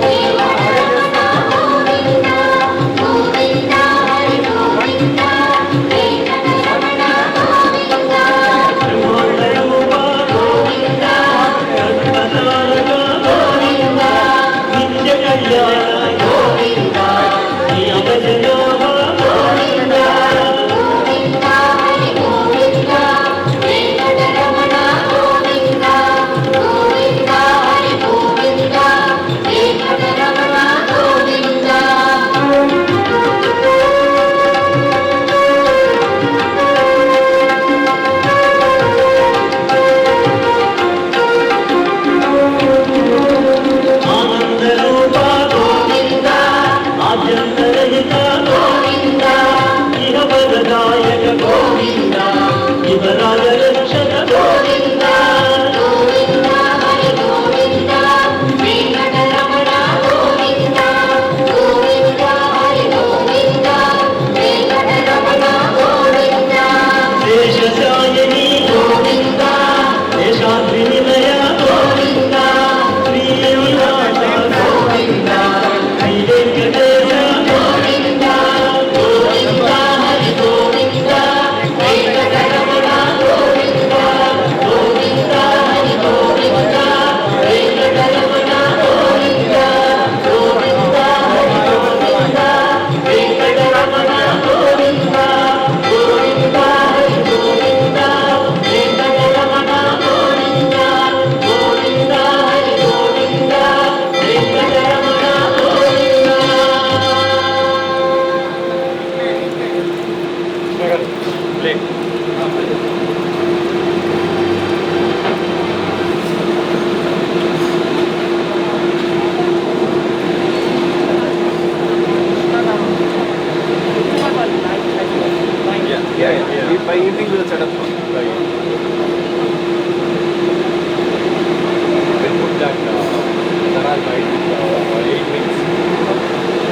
వెంకటరమణ గోవింద గోవింద హరి గోవింద వెంకటరమణ గోవింద బ్రహ్మాండ రూప గోవింద కల్పతారక గోవింద నిత్య కళ్యాణ గోవింద నియమజనోహ గోవింద గోవింద హరి గోవింద వెంకటరమణ గోవింద గోవింద హరి గోవింద వెంకటరమణ గోవింద ఆనంద రూప గోవింద ఆద్యంతరహిత గోవింద ఇహ వరదాయక గోవింద యువరాజ రక్షక గోవింద గోవింద హరి గోవింద వెంకటరమణ గోవింద గోవింద హరి గోవింద వెంకటరమణ గోవింద శేషశాయిని గోవింద శేషాద్రి నిలయ Govinda Srinivasa Govinda Shri Venkatesha Govinda Govinda Hari Govinda Venkataramana Govinda Govinda Hari Govinda Venkataramana Govinda Govinda Hari Govinda Venkataramana Govinda Govinda Hari Govinda Venkataramana Govinda Govinda Hari Govinda Venkataramana Govinda By evening we'll set up. We'll put that Taral by 8 minutes.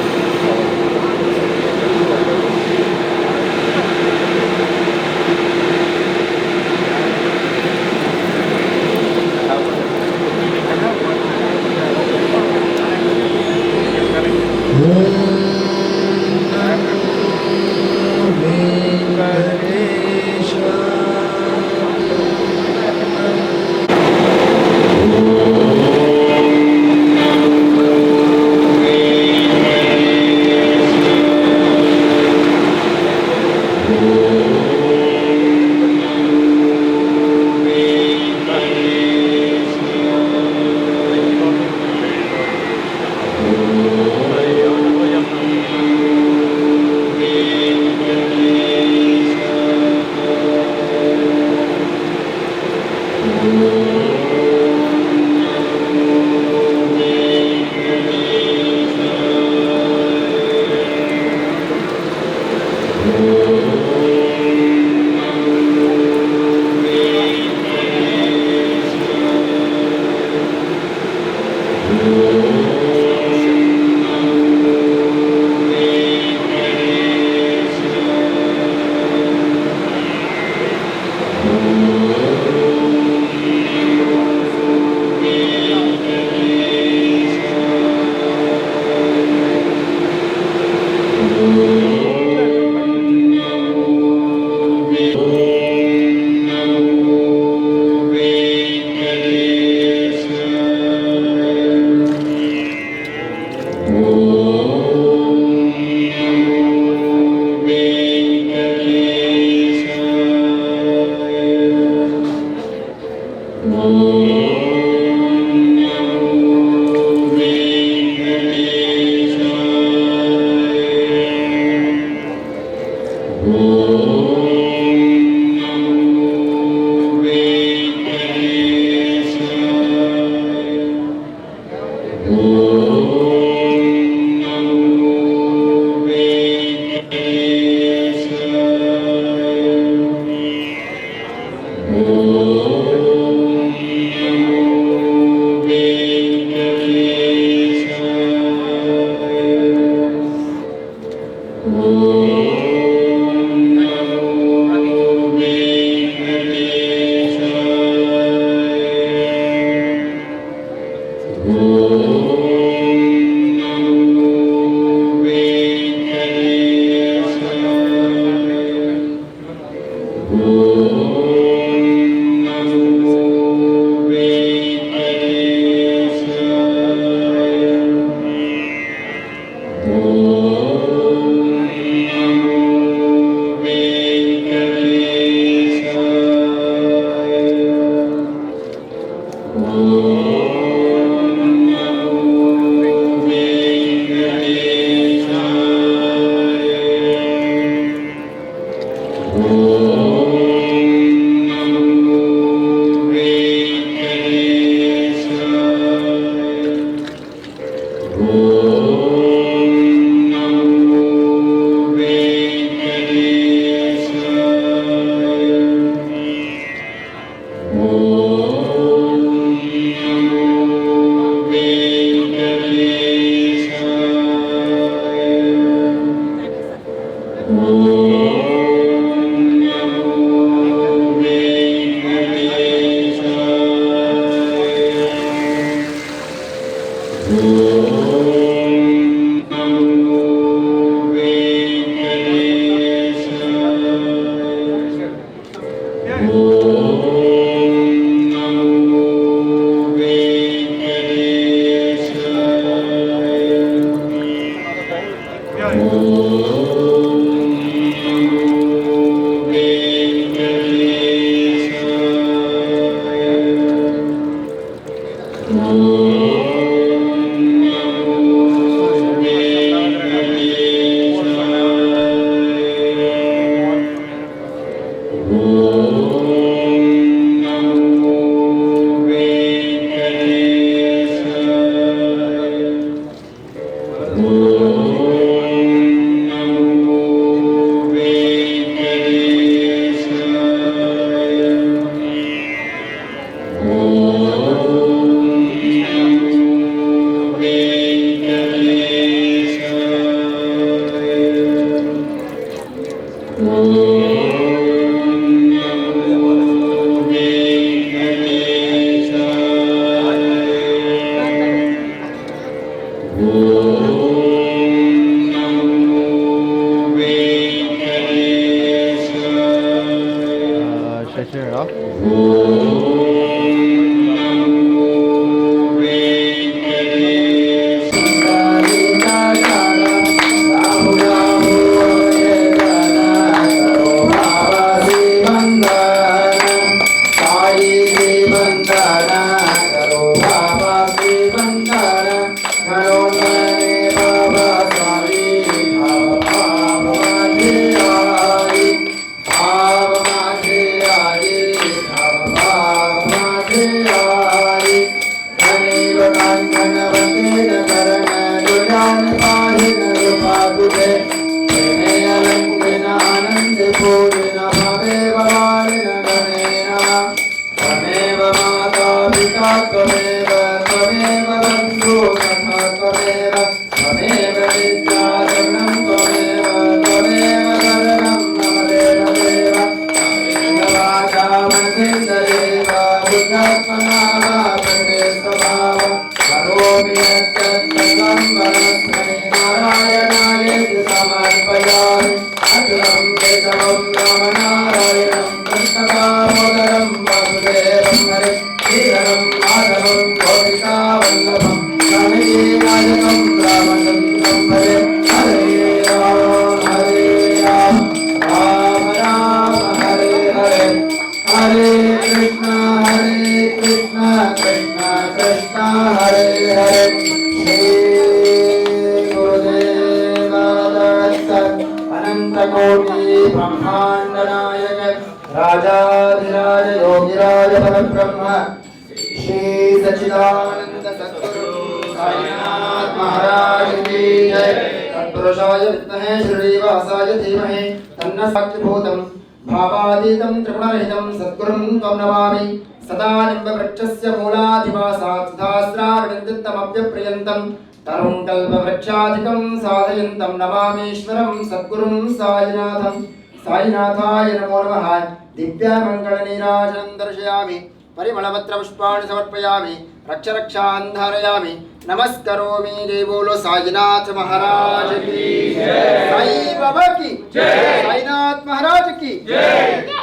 साईनाथाय नमो नमः। दिव्यमङ्गलनीराजनं दर्शयामि, परिमलपत्रपुष्पाणि समर्पयामि, रक्षान् धारयामि, नमस्करोमि। जय बोलो साईनाथ महाराज की जय, साई बाबा की जय, साईनाथ महाराज की जय।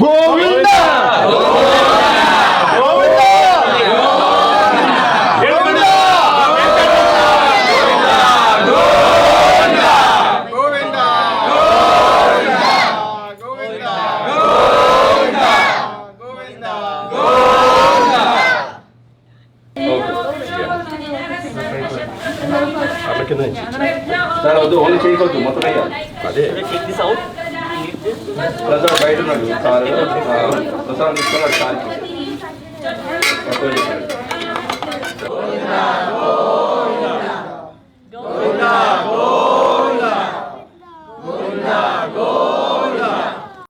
गोविंदा సార్ వద్దు ఓన్లీ చేయకొద్దు మొత్తం అయ్యాలి అదే ప్రసాద్ బయట ఉన్నాడు సార్ ప్రసాద్ తీసుకున్నాడు సార్